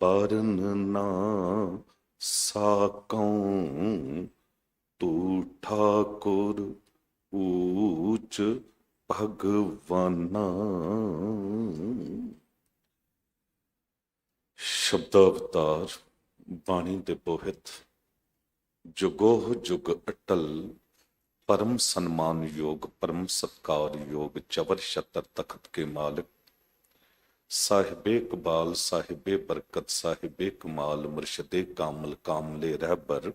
ਪਰਨ ਨਾ ਸਾਕਉ ਤੂ ਠਾਕੁਰ ਊਚ ਭਗਵਾਨਾ। ਸ਼ਬਦਾਵਤਾਰ ਬਾਣੀ ਦੇ ਬੋਹਿਤ ਜੁਗੋਹ ਜੁਗ ਅਟਲ परम सम्मान योग परम सत्कार योग चवर छतर तखत के मालिक साहिबे कबाल साहिबे बरकत साहिबे कमाल मुर्शदे कामल कामले रहबर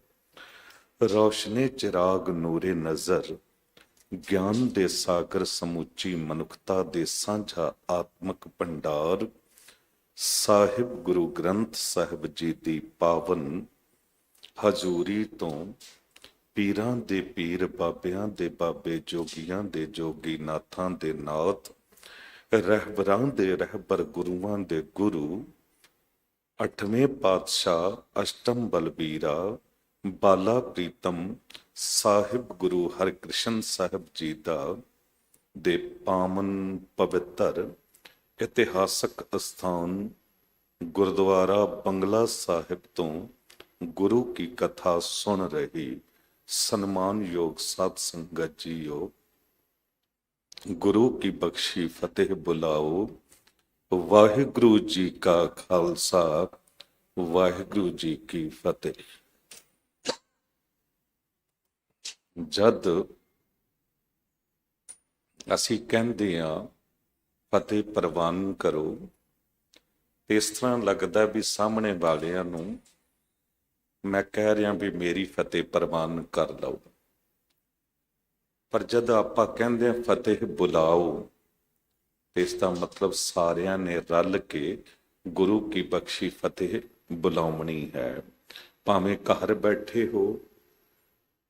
रोशने चिराग नूरे नजर ज्ञान दे सागर समूची मनुखता दे सांझा आत्मक भंडार साहिब गुरु ग्रंथ साहिब जी दी पावन हजूरी तो ਪੀਰਾਂ ਦੇ ਪੀਰ ਬਾਬਿਆਂ ਦੇ ਬਾਬੇ ਜੋਗੀਆਂ ਦੇ ਜੋਗੀ ਨਾਥਾਂ ਦੇ ਨਾਥ ਰਹਿਬਰਾਂ ਦੇ ਰਹਿਬਰ ਗੁਰੂਆਂ ਦੇ ਗੁਰੂ ਅਠਵੇਂ ਪਾਤਸ਼ਾਹ ਅਸ਼ਟਮ ਬਲਬੀਰਾ ਬਾਲਾ ਪ੍ਰੀਤਮ ਸਾਹਿਬ ਗੁਰੂ ਹਰਿਕ੍ਰਿਸ਼ਨ ਸਾਹਿਬ ਜੀ ਦਾ ਦੇ ਪਾਵਨ ਪਵਿੱਤਰ ਇਤਿਹਾਸਕ ਅਸਥਾਨ ਗੁਰਦੁਆਰਾ ਬੰਗਲਾ ਸਾਹਿਬ ਤੋਂ ਗੁਰੂ ਕੀ ਕਥਾ ਸੁਣ ਰਹੀ सम्मानयोग साध संगत जीओ, गुरु की बख्शी फतेह बुलाओ। वाहिगुरु जी का खालसा वाहिगुरु जी की फतेह। जद असी कहते हैं फतेह प्रवान करो तो इस तरह लगता भी सामने वालियां नूं मैं कह रहा भी मेरी फतेह प्रवान कर लो, पर जद आप कहते हैं फतेह बुलाओ तो इसका मतलब सारिया ने रल के गुरु की बख्शी फतेह बुलावनी है। भावें घर बैठे हो,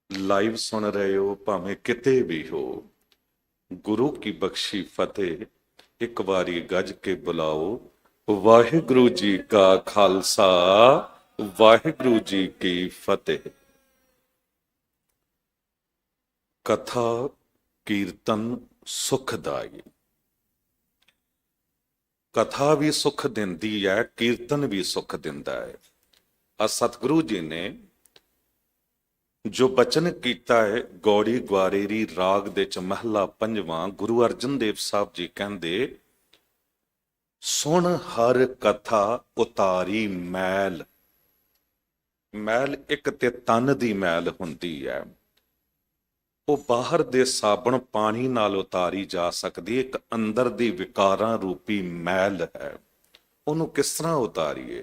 लाइव सुन रहे हो, भावें किते भी हो, गुरु की बख्शी फतेह एक बारी गज के बुलाओ। वाहिगुरु जी का खालसा वाहिगुरु जी की फतेह। कथा कीर्तन सुखदाई। कथा भी सुख दिंदी है, कीर्तन भी सुख दिंदा है। आ सतगुरु जी ने जो बचन कीता है गौड़ी ग्वारेरी राग दे च महला पंजवां गुरु अर्जन देव साहब जी कहंदे सुन हर कथा उतारी मैल। मैल एक ते तन दी मैल हुंदी है, वो बाहर दे साबण पानी नाल उतारी जा सकती। एक अंदर दी विकारां रूपी मैल है, उन्होंने किस तरह उतारीए?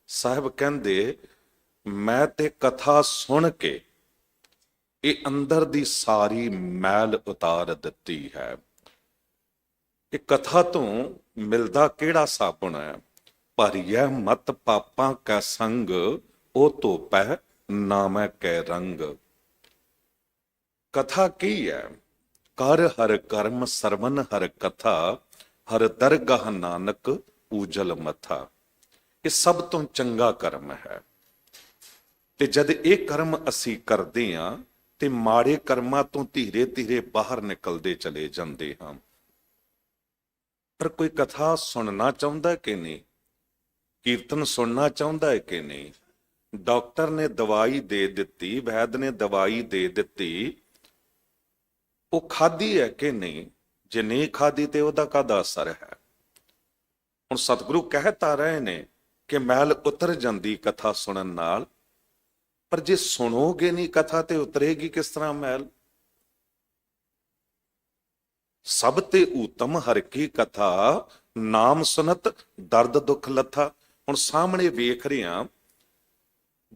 साहब कहंदे मैं ते कथा सुन के ये अंदर दी सारी मैल उतार दिती है। ये कथा तो मिलदा केड़ा साबण है? पर यह मत पापां का संग ओ धोपै नामै कै रंग। कथा की है? कर हर कर्म सरवन हर कथा हर दरगाह नानक ऊजल मथा। ये सब तो चंगा कर्म है। ते जद ये कर्म असी करते हाँ ते माड़े कर्मां तो धीरे धीरे बाहर निकलते चले जाते हाँ। पर कोई कथा सुनना चाहता कि नहीं? कीर्तन सुनना चाहता है कि नहीं? डॉक्टर ने दवाई दे दी, वैद ने दवाई दे दी, वो खाधी है कि नहीं? जे नहीं खाधी तो वह कादा असर है? हुण सतगुरु कहता रहे ने कि मैल उतर जाती कथा सुनन नाल, पर जे सुनोगे नहीं कथा तो उतरेगी किस तरह मैल? सब ते उत्तम हर की कथा नाम सुनत दर्द दुख लथा। हुण सामने वेख रहे हैं,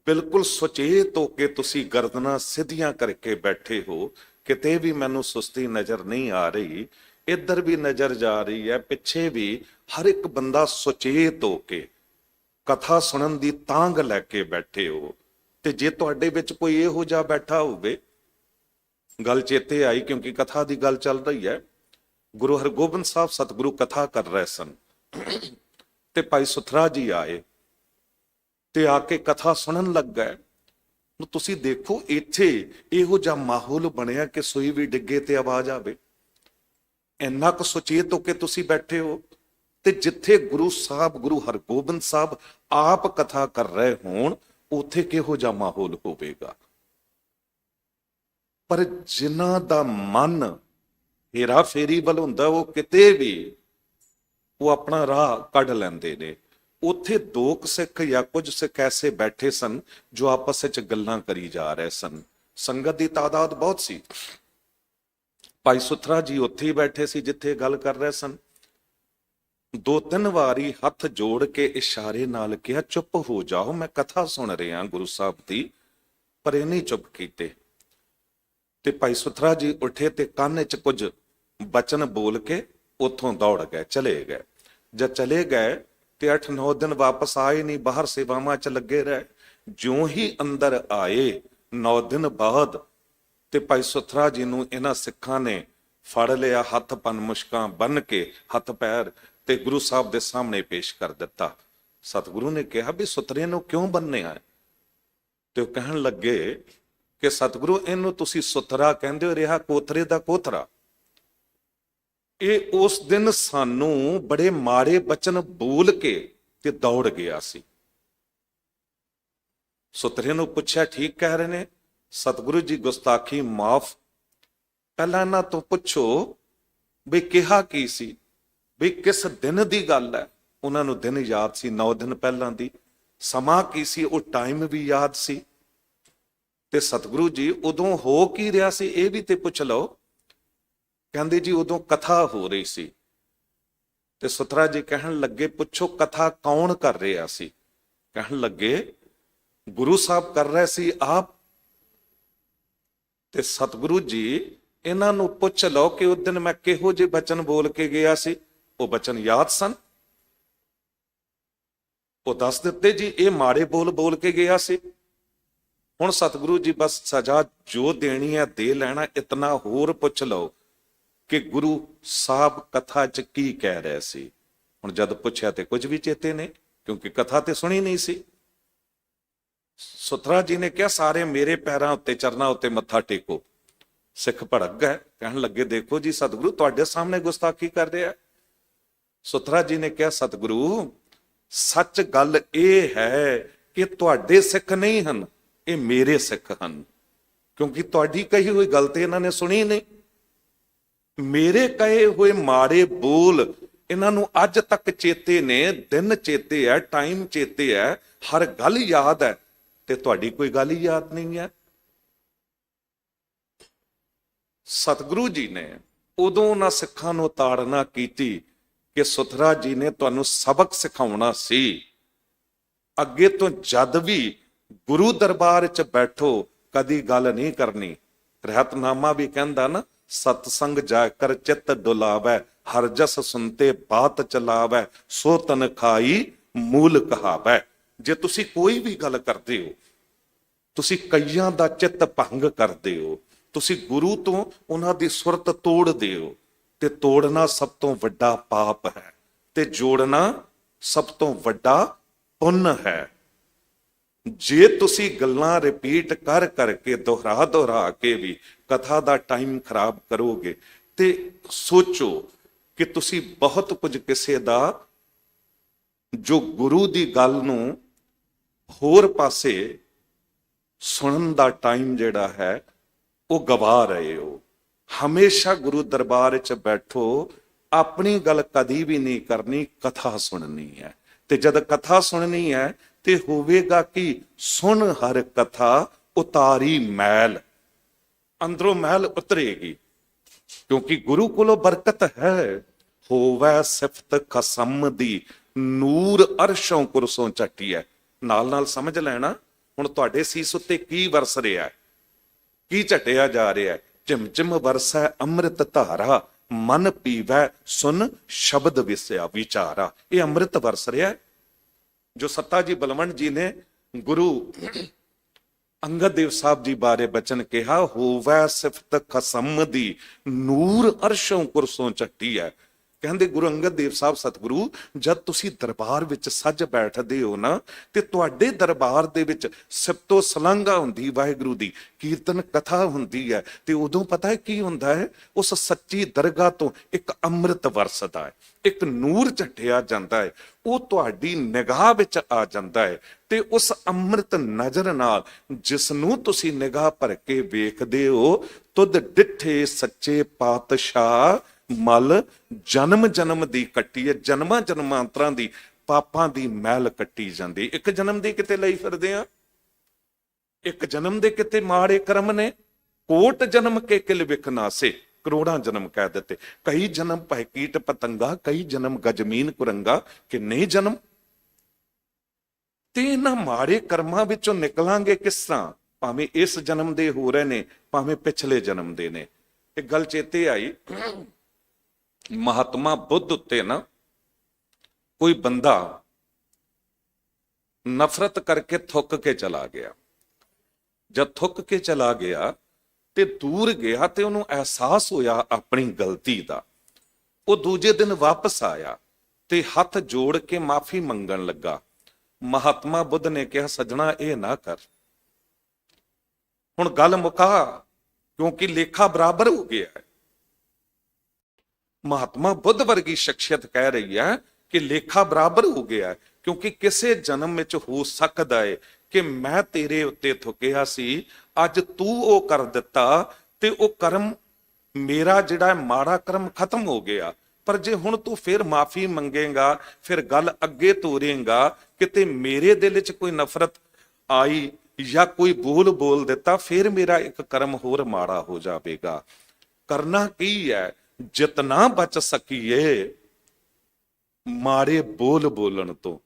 बिल्कुल सुचेत होके तुसी गर्दना सीधियां करके बैठे हो, किते भी मैनू सुस्ती नजर नहीं आ रही, इधर भी नजर जा रही है, पिछे भी हर एक बंदा सुचेत होके कथा सुनन दी तांग लैके बैठे हो। ते जे तुहाडे विच कोई इहो जिहा बैठा होवे, गल चेते आई क्योंकि कथा दी गल चल रही है। गुरु हरगोबिंद साहब सतगुरु कथा कर रहे सन ते भाई सुथरा जी आए ते आके कथा सुनन लग गए। तुसी देखो इत्थे इहो जिहा माहौल बनिया कि सूई भी डिगे ते आवाज आवे। इन्ना क सुचेत होके तुसी बैठे हो। ਤੇ ਜਿੱਥੇ ਗੁਰੂ ਸਾਹਿਬ, ਗੁਰੂ ਹਰਗੋਬਿੰਦ ਸਾਹਿਬ ਆਪ ਕਥਾ ਕਰ ਰਹੇ ਹੋਣ, ਉੱਥੇ ਕਿਹੋ ਜਿਹਾ ਮਾਹੌਲ ਹੋਵੇਗਾ। ਪਰ ਜਿਨ੍ਹਾਂ ਦਾ ਮਨ ਹੇਰਾ ਫੇਰੀ ਵੱਲ ਹੁੰਦਾ, ਉਹ ਕਿਤੇ ਵੀ ਉਹ ਆਪਣਾ ਰਾਹ ਕੱਢ ਲੈਂਦੇ ਨੇ। ਉੱਥੇ ਦੋ ਕੁ ਸਿੱਖ ਜਾਂ ਕੁਝ ਸਿੱਖ ਐਸੇ ਬੈਠੇ ਸਨ ਜੋ ਆਪਸ ਵਿੱਚ ਗੱਲਾਂ ਕਰੀ ਜਾ ਰਹੇ ਸਨ। ਸੰਗਤ ਦੀ ਤਾਦਾਦ ਬਹੁਤ ਸੀ। ਭਾਈ ਸੁਥਰਾ ਜੀ ਉੱਥੇ ਹੀ ਬੈਠੇ ਸੀ ਜਿੱਥੇ ਗੱਲ ਕਰ ਰਹੇ ਸਨ। ਦੋ ਤਿੰਨ ਵਾਰੀ ਹੱਥ ਜੋੜ ਕੇ ਇਸ਼ਾਰੇ ਨਾਲ ਕਿਹਾ, ਚੁੱਪ ਹੋ ਜਾਓ, ਮੈਂ ਕਥਾ ਸੁਣ ਰਿਹਾ ਗੁਰੂ ਸਾਹਿਬ ਦੀ। ਪਰ ਇਹ ਨਹੀਂ ਚੁੱਪ ਕੀਤੇ। ਤੇ ਭਾਈ ਸੁਥਰਾ ਜੀ ਉੱਠੇ ਤੇ ਕੰਨ 'ਚ ਕੁਝ ਬਚਨ ਬੋਲ ਕੇ ਉੱਥੋਂ ਦੌੜ ਗਏ, ਚਲੇ ਗਏ। ਜਦ ਚਲੇ ਗਏ ਤੇ 8-9 ਦਿਨ ਵਾਪਸ ਆਏ ਨਹੀਂ, ਬਾਹਰ ਸੇਵਾਵਾਂ 'ਚ ਲੱਗੇ ਰਹੇ। ਜਿਉਂ ਹੀ ਅੰਦਰ ਆਏ 9 ਦਿਨ ਬਾਅਦ ਤੇ ਭਾਈ ਸੁਥਰਾ ਜੀ ਨੂੰ ਇਹਨਾਂ ਸਿੱਖਾਂ ਨੇ ਫੜ ਲਿਆ, ਹੱਥ ਪੰਨ ਮੁਸ਼ਕਾਂ ਬੰਨ ਕੇ ਹੱਥ ਪੈਰ ਤੇ ਗੁਰੂ ਸਾਹਿਬ ਦੇ ਸਾਹਮਣੇ ਪੇਸ਼ ਕਰ ਦਿੱਤਾ। ਸਤਿਗੁਰੂ ਨੇ ਕਿਹਾ ਵੀ ਸੁਥਰੇ ਨੂੰ ਕਿਉਂ ਬੰਨਿਆ? ਤੇ ਉਹ ਕਹਿਣ ਲੱਗੇ ਕਿ ਸਤਿਗੁਰੂ, ਇਹਨੂੰ ਤੁਸੀਂ ਸੁਥਰਾ ਕਹਿੰਦੇ ਹੋ, ਰਿਹਾ ਕੋਥਰੇ ਦਾ ਕੋਥਰਾ। ਇਹ ਉਸ ਦਿਨ ਸਾਨੂੰ ਬੜੇ ਮਾੜੇ ਬਚਨ ਬੋਲ ਕੇ ਤੇ ਦੌੜ ਗਿਆ ਸੀ। ਸੁਥਰੇ ਨੂੰ ਪੁੱਛਿਆ, ਠੀਕ ਕਹਿ ਰਹੇ ਨੇ ਸਤਿਗੁਰੂ ਜੀ, ਗੁਸਤਾਖੀ ਮਾਫ। ਪਹਿਲਾਂ ਇਹਨਾਂ ਤੋਂ ਪੁੱਛੋ ਵੀ ਕਿਹਾ ਕੀ ਸੀ, ਵੀ ਕਿਸ ਦਿਨ ਦੀ ਗੱਲ ਹੈ। ਉਹਨਾਂ ਨੂੰ ਦਿਨ ਯਾਦ ਸੀ, 9 ਦਿਨ ਪਹਿਲਾਂ ਦੀ। ਸਮਾਂ ਕੀ ਸੀ, ਉਹ ਟਾਈਮ ਵੀ ਯਾਦ ਸੀ। ਤੇ ਸਤਿਗੁਰੂ ਜੀ, ਉਦੋਂ ਹੋ ਕੀ ਰਿਹਾ ਸੀ ਇਹ ਵੀ ਤੇ ਪੁੱਛ ਲਓ। ਕਹਿੰਦੇ ਜੀ, ਉਦੋਂ ਕਥਾ ਹੋ ਰਹੀ ਸੀ। ਤੇ ਸੁਥਰਾ ਜੀ ਕਹਿਣ ਲੱਗੇ, ਪੁੱਛੋ ਕਥਾ ਕੌਣ ਕਰ ਰਿਹਾ ਸੀ? ਕਹਿਣ ਲੱਗੇ, ਗੁਰੂ ਸਾਹਿਬ ਕਰ ਰਹੇ ਸੀ ਆਪ। ਤੇ ਸਤਿਗੁਰੂ ਜੀ, ਇਹਨਾਂ ਨੂੰ ਪੁੱਛ ਲਓ ਕਿ ਉਸ ਦਿਨ ਮੈਂ ਕਿਹੋ ਜਿਹੇ ਬਚਨ ਬੋਲ ਕੇ ਗਿਆ ਸੀ। ਉਹ ਬਚਨ ਯਾਦ ਸਨ, ਉਹ ਦੱਸ ਦਿੱਤੇ ਜੀ, ਇਹ ਮਾੜੇ ਬੋਲ ਬੋਲ ਕੇ ਗਿਆ ਸੀ। ਹੁਣ ਸਤਿਗੁਰੂ ਜੀ ਬਸ ਸਜ਼ਾ ਜੋ ਦੇਣੀ ਹੈ ਦੇ ਲੈਣਾ। ਇਤਨਾ ਹੋਰ ਪੁੱਛ ਲਓ ਕਿ ਗੁਰੂ ਸਾਹਿਬ ਕਥਾ 'ਚ ਕੀ ਕਹਿ ਰਹੇ ਸੀ। ਹੁਣ ਜਦ ਪੁੱਛਿਆ ਤੇ ਕੁਝ ਵੀ ਚੇਤੇ ਨਹੀਂ, ਕਿਉਂਕਿ ਕਥਾ ਤੇ ਸੁਣੀ ਨਹੀਂ ਸੀ। ਸੁਥਰਾ ਜੀ ਨੇ ਕਿਹਾ, ਸਾਰੇ ਮੇਰੇ ਪੈਰਾਂ ਉੱਤੇ, ਚਰਨਾਂ ਉੱਤੇ ਮੱਥਾ ਟੇਕੋ। ਸਿੱਖ ਭੜਕ ਗਏ, ਕਹਿਣ ਲੱਗੇ, ਦੇਖੋ ਜੀ ਸਤਿਗੁਰੂ, ਤੁਹਾਡੇ ਸਾਹਮਣੇ ਗੁਸਤਾਖੀ ਕਰ ਰਿਹਾ। ਸੁਥਰਾ ਜੀ ਨੇ ਕਿਹਾ, ਸਤਿਗੁਰੂ, ਸੱਚ ਗੱਲ ਇਹ ਹੈ ਕਿ ਤੁਹਾਡੇ ਸਿੱਖ ਨਹੀਂ ਹਨ, ਇਹ ਮੇਰੇ ਸਿੱਖ ਹਨ। ਕਿਉਂਕਿ ਤੁਹਾਡੀ ਕਹੀ ਹੋਈ ਗੱਲ ਤੇ ਇਹਨਾਂ ਨੇ ਸੁਣੀ ਨਹੀਂ। ਮੇਰੇ ਕਹੇ ਹੋਏ ਮਾੜੇ ਬੋਲ ਇਹਨਾਂ ਨੂੰ ਅੱਜ ਤੱਕ ਚੇਤੇ ਨੇ, ਦਿਨ ਚੇਤੇ ਹੈ, ਟਾਈਮ ਚੇਤੇ ਹੈ, ਹਰ ਗੱਲ ਯਾਦ ਹੈ, ਤੇ ਤੁਹਾਡੀ ਕੋਈ ਗੱਲ ਹੀ ਯਾਦ ਨਹੀਂ ਹੈ। ਸਤਿਗੁਰੂ ਜੀ ਨੇ ਉਦੋਂ ਉਹਨਾਂ ਸਿੱਖਾਂ ਨੂੰ ਤਾੜਨਾ ਕੀਤੀ ਕਿ ਸੁਥਰਾ ਜੀ ਨੇ ਤੁਹਾਨੂੰ ਸਬਕ ਸਿਖਾਉਣਾ ਸੀ। ਅੱਗੇ ਤੋਂ ਜਦ ਵੀ ਗੁਰੂ ਦਰਬਾਰ 'ਚ ਬੈਠੋ, ਕਦੀ ਗੱਲ ਨਹੀਂ ਕਰਨੀ। ਰਹਿਤਨਾਮਾ ਵੀ ਕਹਿੰਦਾ ਨਾ, ਸਤਸੰਗ ਜਾ ਕਰ ਚਿੱਤ ਡੁਲਾਵੈ, ਹਰ ਜਸ ਸੁਨਤੇ ਬਾਤ ਚਲਾਵੈ, ਸੋ ਤਨ ਖਾਈ ਮੂਲ ਕਹਾਵੈ। ਜੇ ਤੁਸੀਂ ਕੋਈ ਵੀ ਗੱਲ ਕਰਦੇ ਹੋ, ਤੁਸੀਂ ਕਈਆਂ ਦਾ ਚਿੱਤ ਭੰਗ ਕਰਦੇ ਹੋ, ਤੁਸੀਂ ਗੁਰੂ ਤੋਂ ਉਹਨਾਂ ਦੀ ਸੁਰਤ ਤੋੜਦੇ ਹੋ, ਤੇ ਤੋੜਨਾ ਸਭ ਤੋਂ ਵੱਡਾ ਪਾਪ ਹੈ ਤੇ ਜੋੜਨਾ ਸਭ ਤੋਂ ਵੱਡਾ ਪੁੰਨ ਹੈ। ਜੇ ਤੁਸੀਂ ਗੱਲਾਂ ਰਿਪੀਟ ਕਰ ਕਰਕੇ ਦੁਹਰਾ ਕੇ ਵੀ ਕਥਾ ਦਾ ਟਾਈਮ ਖਰਾਬ ਕਰੋਗੇ, ਤੇ ਸੋਚੋ ਕਿ ਤੁਸੀਂ ਬਹੁਤ ਕੁਝ ਕਿਸੇ ਦਾ, ਜੋ ਗੁਰੂ ਦੀ ਗੱਲ ਨੂੰ ਹੋਰ ਪਾਸੇ ਸੁਣਨ ਦਾ ਟਾਈਮ ਜਿਹੜਾ ਹੈ ਉਹ ਗਵਾ ਰਹੇ ਹੋ। ਹਮੇਸ਼ਾ ਗੁਰੂ ਦਰਬਾਰ 'ਚ ਬੈਠੋ, ਆਪਣੀ ਗੱਲ ਕਦੀ ਵੀ ਨਹੀਂ ਕਰਨੀ, ਕਥਾ ਸੁਣਨੀ ਹੈ। ਤੇ ਜਦ ਕਥਾ ਸੁਣਨੀ ਹੈ ਤੇ ਹੋਵੇਗਾ ਕਿ ਸੁਣ ਹਰ ਕਥਾ ਉਤਾਰੀ ਮੈਲ, ਅੰਦਰੋਂ ਮੈਲ ਉਤਰੇਗੀ। ਕਿਉਂਕਿ ਗੁਰੂ ਕੋਲੋਂ ਬਰਕਤ ਹੈ। ਹੋਵੈ ਸਿਫਤ ਖਸਮ ਦੀ, ਨੂਰ ਅਰਸ਼ੋਂ ਕੁਰਸੋਂ ਚੱਟੀ ਹੈ। ਨਾਲ ਨਾਲ ਸਮਝ ਲੈਣਾ, ਹੁਣ ਤੁਹਾਡੇ ਸੀਸ ਉੱਤੇ ਕੀ ਵਰਸ ਰਿਹਾ, ਕੀ ਝਟਿਆ ਜਾ ਰਿਹਾ। ਝਿਮ ਝਿਮ ਵਰਸੈ ਅੰਮ੍ਰਿਤ ਧਾਰਾ, ਮਨ ਪੀਵੈ ਸੁਨ ਸ਼ਬਦ ਵਿਸਿਆ ਵਿਚਾਰਾ। ਇਹ ਅੰਮ੍ਰਿਤ ਵਰਸ ਰਿਹਾ ਜੋ ਸੱਤਾ ਜੀ ਬਲਵੰਡ ਜੀ ਨੇ ਗੁਰੂ ਅੰਗਦ ਦੇਵ ਸਾਹਿਬ ਜੀ ਬਾਰੇ ਬਚਨ ਕਿਹਾ, ਹੋਵੈ ਸਿਫਤ ਖਸਮ ਦੀ, ਨੂਰ ਅਰਸ਼ੋਂ ਕੁਰਸੋਂ ਚੱਟੀ ਹੈ। ਕਹਿੰਦੇ ਗੁਰੂ ਅੰਗਦ ਦੇਵ ਸਾਹਿਬ ਸਤਿਗੁਰੂ, ਜਦ ਤੁਸੀਂ ਦਰਬਾਰ ਵਿੱਚ ਸੱਜ ਬੈਠਦੇ ਹੋ ਨਾ, ਤੇ ਤੁਹਾਡੇ ਦਰਬਾਰ ਦੇ ਵਿੱਚ ਸਿਫਤੋ ਸਲਾਘਾ ਹੁੰਦੀ ਵਾਹਿਗੁਰੂ ਦੀ, ਕੀਰਤਨ ਕਥਾ ਹੁੰਦੀ ਹੈ, ਤੇ ਉਦੋਂ ਪਤਾ ਹੈ ਕੀ ਹੁੰਦਾ ਹੈ? ਉਸ ਸੱਚੀ ਦਰਗਾਹ ਤੋਂ ਇੱਕ ਅੰਮ੍ਰਿਤ ਵਰਸਦਾ ਹੈ, ਇੱਕ ਨੂਰ ਝੱਟਿਆ ਜਾਂਦਾ ਹੈ, ਉਹ ਤੁਹਾਡੀ ਨਿਗਾਹ ਵਿੱਚ ਆ ਜਾਂਦਾ ਹੈ, ਤੇ ਉਸ ਅੰਮ੍ਰਿਤ ਨਜ਼ਰ ਨਾਲ ਜਿਸ ਨੂੰ ਤੁਸੀਂ ਨਿਗਾਹ ਭਰ ਕੇ ਵੇਖਦੇ ਹੋ, ਤੁਧ ਡਿੱਠੇ ਸੱਚੇ ਪਾਤਸ਼ਾਹ ਮਲ ਜਨਮ ਜਨਮ ਦੀ ਕੱਟੀ ਹੈ, ਜਨਮਾਂ ਜਨਮਾਂਤਰਾਂ ਦੀ ਪਾਪਾਂ ਦੀ ਮੈਲ ਕੱਟੀ ਜਾਂਦੀ। ਇੱਕ ਜਨਮ ਦੀ ਕਿਤੇ ਲਈ ਫਿਰਦੇ ਆ, ਇੱਕ ਜਨਮ ਦੇ ਕਿਤੇ ਮਾੜੇ ਕਰਮ ਨੇ, ਕੋਟ ਜਨਮ ਕੇ ਕਿਲ ਵਿਖਨਾਸੇ, ਕਰੋੜਾਂ ਜਨਮ ਕਹਿ ਦਿੱਤੇ। ਕਈ ਜਨਮ ਭੈ ਕੀਟ ਪਤੰਗਾ, ਕਈ ਜਨਮ ਗਜਮੀਨ ਕੁਰੰਗਾ, ਕਿੰਨੇ ਜਨਮ। ਤੇ ਇਹਨਾਂ ਮਾੜੇ ਕਰਮਾਂ ਵਿੱਚੋਂ ਨਿਕਲਾਂਗੇ ਕਿਸ ਤਰ੍ਹਾਂ? ਭਾਵੇਂ ਇਸ ਜਨਮ ਦੇ ਹੋ ਰਹੇ ਨੇ, ਭਾਵੇਂ ਪਿਛਲੇ ਜਨਮ ਦੇ ਨੇ। ਇੱਕ ਗੱਲ ਚੇਤੇ ਆਈ, ਮਹਾਤਮਾ ਬੁੱਧ ਉੱਤੇ ਨਾ ਕੋਈ ਬੰਦਾ ਨਫ਼ਰਤ ਕਰਕੇ ਥੁੱਕ ਕੇ ਚਲਾ ਗਿਆ। ਜਦ ਥੁੱਕ ਕੇ ਚਲਾ ਗਿਆ ਤੇ ਦੂਰ ਗਿਆ ਤੇ ਉਹਨੂੰ ਅਹਿਸਾਸ ਹੋਇਆ ਆਪਣੀ ਗਲਤੀ ਦਾ। ਉਹ ਦੂਜੇ ਦਿਨ ਵਾਪਸ ਆਇਆ ਤੇ ਹੱਥ ਜੋੜ ਕੇ ਮਾਫੀ ਮੰਗਣ ਲੱਗਾ। ਮਹਾਤਮਾ ਬੁੱਧ ਨੇ ਕਿਹਾ, ਸੱਜਣਾ ਇਹ ਨਾ ਕਰ, ਹੁਣ ਗੱਲ ਮੁਕਾ, ਕਿਉਂਕਿ ਲੇਖਾ ਬਰਾਬਰ ਹੋ ਗਿਆ ਹੈ। ਮਹਾਤਮਾ ਬੁੱਧ ਵਰਗੀ ਸ਼ਖਸੀਅਤ ਕਹਿ ਰਹੀ ਹੈ ਕਿ ਲੇਖਾ ਬਰਾਬਰ ਹੋ ਗਿਆ ਹੈ, ਕਿਉਂਕਿ ਕਿਸੇ ਜਨਮ ਵਿੱਚ ਹੋ ਸਕਦਾ ਹੈ ਕਿ ਮੈਂ ਤੇਰੇ ਉੱਤੇ ਥੁੱਕਿਆ ਸੀ, ਅੱਜ ਤੂੰ ਉਹ ਕਰ ਦਿੱਤਾ ਤੇ ਉਹ ਕਰਮ ਮੇਰਾ ਜਿਹੜਾ ਮਾੜਾ ਕਰਮ ਖਤਮ ਹੋ ਗਿਆ। ਪਰ ਜੇ ਹੁਣ ਤੂੰ ਫਿਰ ਮਾਫੀ ਮੰਗੇਗਾ, ਫਿਰ ਗੱਲ ਅੱਗੇ ਤੋਰੇਗਾ, ਕਿਤੇ ਮੇਰੇ ਦਿਲ 'ਚ ਕੋਈ ਨਫ਼ਰਤ ਆਈ ਜਾਂ ਕੋਈ ਬੋਲ ਦਿੱਤਾ, ਫਿਰ ਮੇਰਾ ਇੱਕ ਕਰਮ ਹੋਰ ਮਾੜਾ ਹੋ ਜਾਵੇਗਾ। ਕਰਨਾ ਕੀ ਹੈ? ਜਿਤਨਾ ਬਚ ਸਕੀਏ ਮਾੜੇ ਬੋਲਣ ਤੋਂ,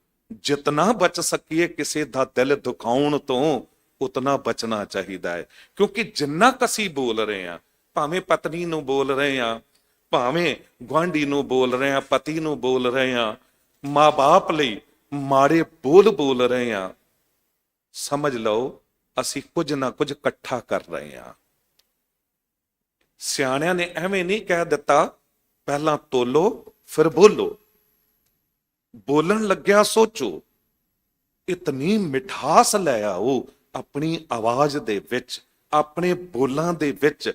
ਜਿਤਨਾ ਬਚ ਸਕੀਏ ਕਿਸੇ ਦਾ ਦਿਲ ਦੁਖਾਉਣ ਤੋਂ, ਉਤਨਾ ਬਚਣਾ ਚਾਹੀਦਾ ਹੈ। ਕਿਉਂਕਿ ਜਿੰਨਾ ਅਸੀਂ ਬੋਲ ਰਹੇ ਹਾਂ, ਭਾਵੇਂ ਪਤਨੀ ਨੂੰ ਬੋਲ ਰਹੇ ਹਾਂ, ਭਾਵੇਂ ਗੁਆਂਢੀ ਨੂੰ ਬੋਲ ਰਹੇ ਹਾਂ, ਪਤੀ ਨੂੰ ਬੋਲ ਰਹੇ ਹਾਂ, ਮਾਂ-ਬਾਪ ਲਈ ਮਾੜੇ ਬੋਲ ਰਹੇ ਹਾਂ, ਸਮਝ ਲਓ ਅਸੀਂ ਕੁਝ ਨਾ ਕੁਝ ਇਕੱਠਾ ਕਰ ਰਹੇ ਹਾਂ। ਸਿਆਣਿਆਂ ਨੇ ਐਵੇਂ ਨਹੀਂ ਕਹਿ ਦਿੱਤਾ, ਪਹਿਲਾਂ ਤੋਲੋ ਫਿਰ ਬੋਲੋ, ਬੋਲਣ ਲੱਗਿਆ ਸੋਚੋ, ਇਤਨੀ ਮਿਠਾਸ ਲੈ ਆਓ ਆਪਣੀ ਆਵਾਜ਼ ਦੇ ਵਿੱਚ, ਆਪਣੇ ਬੋਲਾਂ ਦੇ ਵਿੱਚ,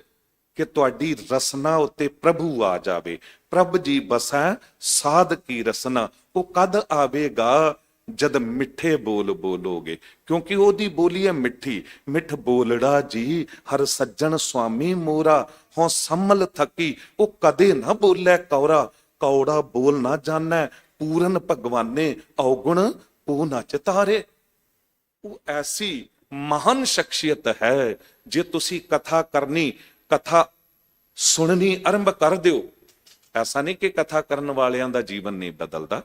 ਕਿ ਤੁਹਾਡੀ ਰਸਨਾ ਉੱਤੇ ਪ੍ਰਭੂ ਆ ਜਾਵੇ। ਪ੍ਰਭ ਜੀ ਬਸੈ ਸਾਧ ਕੀ ਰਸਨਾ। ਉਹ ਕਦ ਆਵੇਗਾ? ਜਦ ਮਿੱਠੇ ਬੋਲ ਬੋਲੋਗੇ, ਕਿਉਂਕਿ ਉਹਦੀ ਬੋਲੀ ਹੈ ਮਿੱਠੀ। ਮਿੱਠ ਬੋਲੜਾ ਜੀ ਹਰ ਸੱਜਣ ਸੁਆਮੀ ਮੋਰਾ, ਹੋਂ ਸੰਮਲ ਥਕੀ। ਉਹ ਕਦੇ ਨਾ ਬੋਲੇ ਕੌੜਾ, ਕੌੜਾ ਬੋਲ ਨਾ ਜਾਣੈ, ਪੂਰਨ ਭਗਵਾਨੇ ਔਗੁਣ ਕੋ ਨਾ ਚਿਤਾਰੇ। ਉਹ ਐਸੀ ਮਹਾਨ ਸ਼ਖਸੀਅਤ ਹੈ। ਜੇ ਤੁਸੀਂ ਕਥਾ ਕਰਨੀ, ਕਥਾ ਸੁਣਨੀ ਆਰੰਭ ਕਰ ਦਿਓ, ਐਸਾ ਨਹੀਂ ਕਿ ਕਥਾ ਕਰਨ ਵਾਲਿਆਂ ਦਾ ਜੀਵਨ ਨਹੀਂ ਬਦਲਦਾ।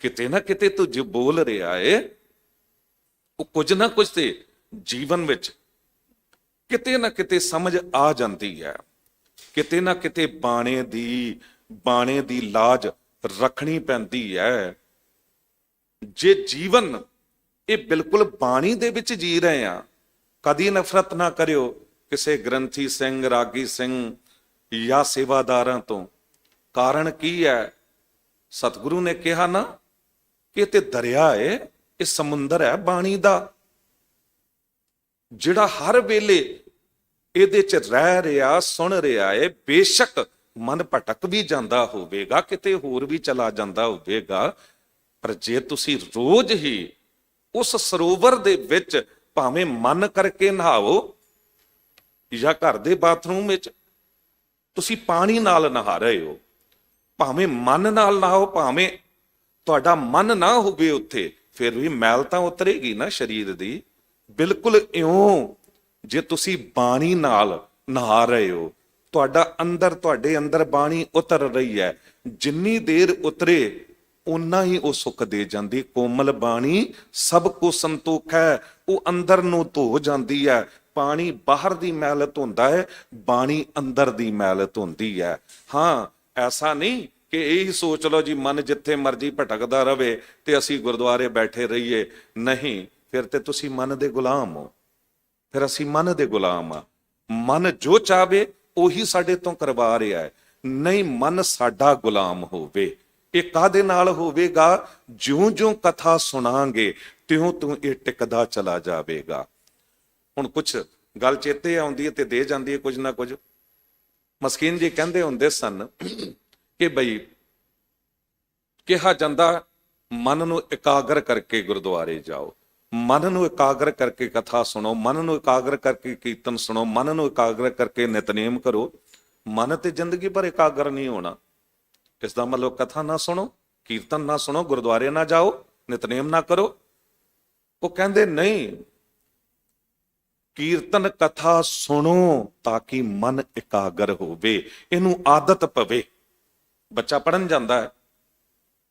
ਕਿਤੇ ਨਾ ਕਿਤੇ ਤੂੰ ਜੋ ਬੋਲ ਰਿਹਾ ਏ, ਉਹ ਕੁਝ ਨਾ ਕੁਝ ਤੇ ਜੀਵਨ ਵਿੱਚ ਕਿਤੇ ਨਾ ਕਿਤੇ ਸਮਝ ਆ ਜਾਂਦੀ ਹੈ। ਕਿਤੇ ਨਾ ਕਿਤੇ ਬਾਣੇ ਦੀ ਲਾਜ ਰੱਖਣੀ ਪੈਂਦੀ ਹੈ। ਜੇ ਜੀਵਨ ਇਹ ਬਿਲਕੁਲ ਬਾਣੀ ਦੇ ਵਿੱਚ ਜੀ ਰਹੇ ਆ, ਕਦੀ ਨਫ਼ਰਤ ਨਾ ਕਰਿਓ ਕਿਸੇ ਗ੍ਰੰਥੀ ਸਿੰਘ, ਰਾਗੀ ਸਿੰਘ ਜਾਂ ਸੇਵਾਦਾਰਾਂ ਤੋਂ। ਕਾਰਨ ਕੀ ਹੈ? ਸਤਿਗੁਰੂ ਨੇ ਕਿਹਾ ਨਾ ਕਿ ਇਹ ਤੇ ਦਰਿਆ ਏ, ਇਹ ਸਮੁੰਦਰ ਹੈ ਬਾਣੀ ਦਾ, ਜਿਹੜਾ ਹਰ ਵੇਲੇ ਇਹਦੇ 'ਚ ਰਹਿ ਰਿਹਾ, ਸੁਣ ਰਿਹਾ ਏ। ਬੇਸ਼ੱਕ ਮਨ ਭਟਕ ਵੀ ਜਾਂਦਾ ਹੋਵੇਗਾ, ਕਿਤੇ ਹੋਰ ਵੀ ਚਲਾ ਜਾਂਦਾ ਹੋਵੇਗਾ, ਪਰ ਜੇ ਤੁਸੀਂ ਰੋਜ਼ ਹੀ ਉਸ ਸਰੋਵਰ ਦੇ ਵਿੱਚ ਭਾਵੇਂ ਮਨ ਕਰਕੇ ਨਹਾਓ ਜਾਂ ਘਰ ਦੇ ਬਾਥਰੂਮ ਵਿੱਚ ਤੁਸੀਂ ਪਾਣੀ ਨਾਲ ਨਹਾ ਰਹੇ ਹੋ, ਭਾਵੇਂ ਮਨ ਨਾਲ ਨਹਾਓ, ਭਾਵੇਂ ਤੁਹਾਡਾ ਮਨ ਨਾ ਹੋਵੇ ਉੱਥੇ, ਫਿਰ ਵੀ ਮੈਲ ਤਾਂ ਉਤਰੇਗੀ ਨਾ ਸਰੀਰ ਦੀ। ਬਿਲਕੁਲ ਇਉਂ ਜੇ ਤੁਸੀਂ ਬਾਣੀ ਨਾਲ ਨਹਾ ਰਹੇ ਹੋ, ਤੁਹਾਡੇ ਅੰਦਰ ਬਾਣੀ ਉਤਰ ਰਹੀ ਹੈ, ਜਿੰਨੀ ਦੇਰ ਉਤਰੇ ਉਨਾ ਹੀ ਉਹ ਸੁੱਖ ਦੇ ਜਾਂਦੀ। ਕੋਮਲ ਬਾਣੀ ਸਭ ਕੋ ਸੰਤੋਖ ਹੈ, ਉਹ ਅੰਦਰ ਨੂੰ ਧੋ ਜਾਂਦੀ ਹੈ। ਪਾਣੀ ਬਾਹਰ ਦੀ ਮੈਲ ਧੋਂਦਾ ਹੈ, ਬਾਣੀ ਅੰਦਰ ਦੀ ਮੈਲ ਧੋਂਦੀ ਹੈ। ਹਾਂ, ਐਸਾ ਨਹੀਂ ਕਿ ਇਹੀ ਸੋਚ ਲਓ ਜੀ ਮਨ ਜਿੱਥੇ ਮਰਜ਼ੀ ਭਟਕਦਾ ਰਵੇ ਤੇ ਅਸੀਂ ਗੁਰਦੁਆਰੇ ਬੈਠੇ ਰਹੀਏ। ਨਹੀਂ, ਫਿਰ ਤੇ ਤੁਸੀਂ ਮਨ ਦੇ ਗੁਲਾਮ ਹੋ। ਫਿਰ ਅਸੀਂ ਮਨ ਦੇ ਗੁਲਾਮ ਆ। ਮਨ ਜੋ ਚਾਹਵੇ ਉਹੀ ਸਾਡੇ ਤੋਂ ਕਰਵਾ ਰਿਹਾ ਹੈ। ਨਹੀਂ ਮਨ ਸਾਡਾ ਗੁਲਾਮ ਹੋਵੇ। ਇਹ ਕਾਹਦੇ ਨਾਲ ਹੋਵੇਗਾ? ਜਿਉਂ-ਜਿਉਂ ਕਥਾ ਸੁਣਾਂਗੇ ਤਿਉਂ-ਤਿਉਂ ਇਹ ਟਿਕਦਾ ਚਲਾ ਜਾਵੇਗਾ। ਹੁਣ ਕੁਛ ਗੱਲ ਚੇਤੇ ਆਉਂਦੀ ਹੈ ਤੇ ਦੇ ਜਾਂਦੀ ਹੈ ਕੁਝ ਨਾ ਕੁਝ। ਮਸਕੀਨ ਜੀ ਕਹਿੰਦੇ ਹੁੰਦੇ ਸਨ ਕਿ ਬਈ ਕਿਹਾ ਜਾਂਦਾ ਮਨ ਨੂੰ ਇਕਾਗਰ ਕਰਕੇ ਗੁਰਦੁਆਰੇ ਜਾਓ, ਮਨ ਨੂੰ ਇਕਾਗਰ ਕਰਕੇ ਕਥਾ ਸੁਣੋ, ਮਨ ਨੂੰ ਇਕਾਗਰ ਕਰਕੇ ਕੀਰਤਨ ਸੁਣੋ, ਮਨ ਨੂੰ ਇਕਾਗਰ ਕਰਕੇ ਨਿਤਨੇਮ ਕਰੋ। ਮਨ ਤੇ ਜ਼ਿੰਦਗੀ ਭਰ ਇਕਾਗਰ ਨਹੀਂ ਹੋਣਾ। ਇਸ ਦਾ ਮਤਲਬ ਕਥਾ ਨਾ ਸੁਣੋ, ਕੀਰਤਨ ਨਾ ਸੁਣੋ, ਗੁਰਦੁਆਰੇ ਨਾ ਜਾਓ, ਨਿਤਨੇਮ ਨਾ ਕਰੋ। ਉਹ ਕਹਿੰਦੇ ਨਹੀਂ, ਕੀਰਤਨ ਕਥਾ ਸੁਣੋ ਤਾਂ ਕਿ ਮਨ ਇਕਾਗਰ ਹੋਵੇ, ਇਹਨੂੰ ਆਦਤ ਪਵੇ। ਬੱਚਾ ਪੜਨ ਜਾਂਦਾ ਹੈ,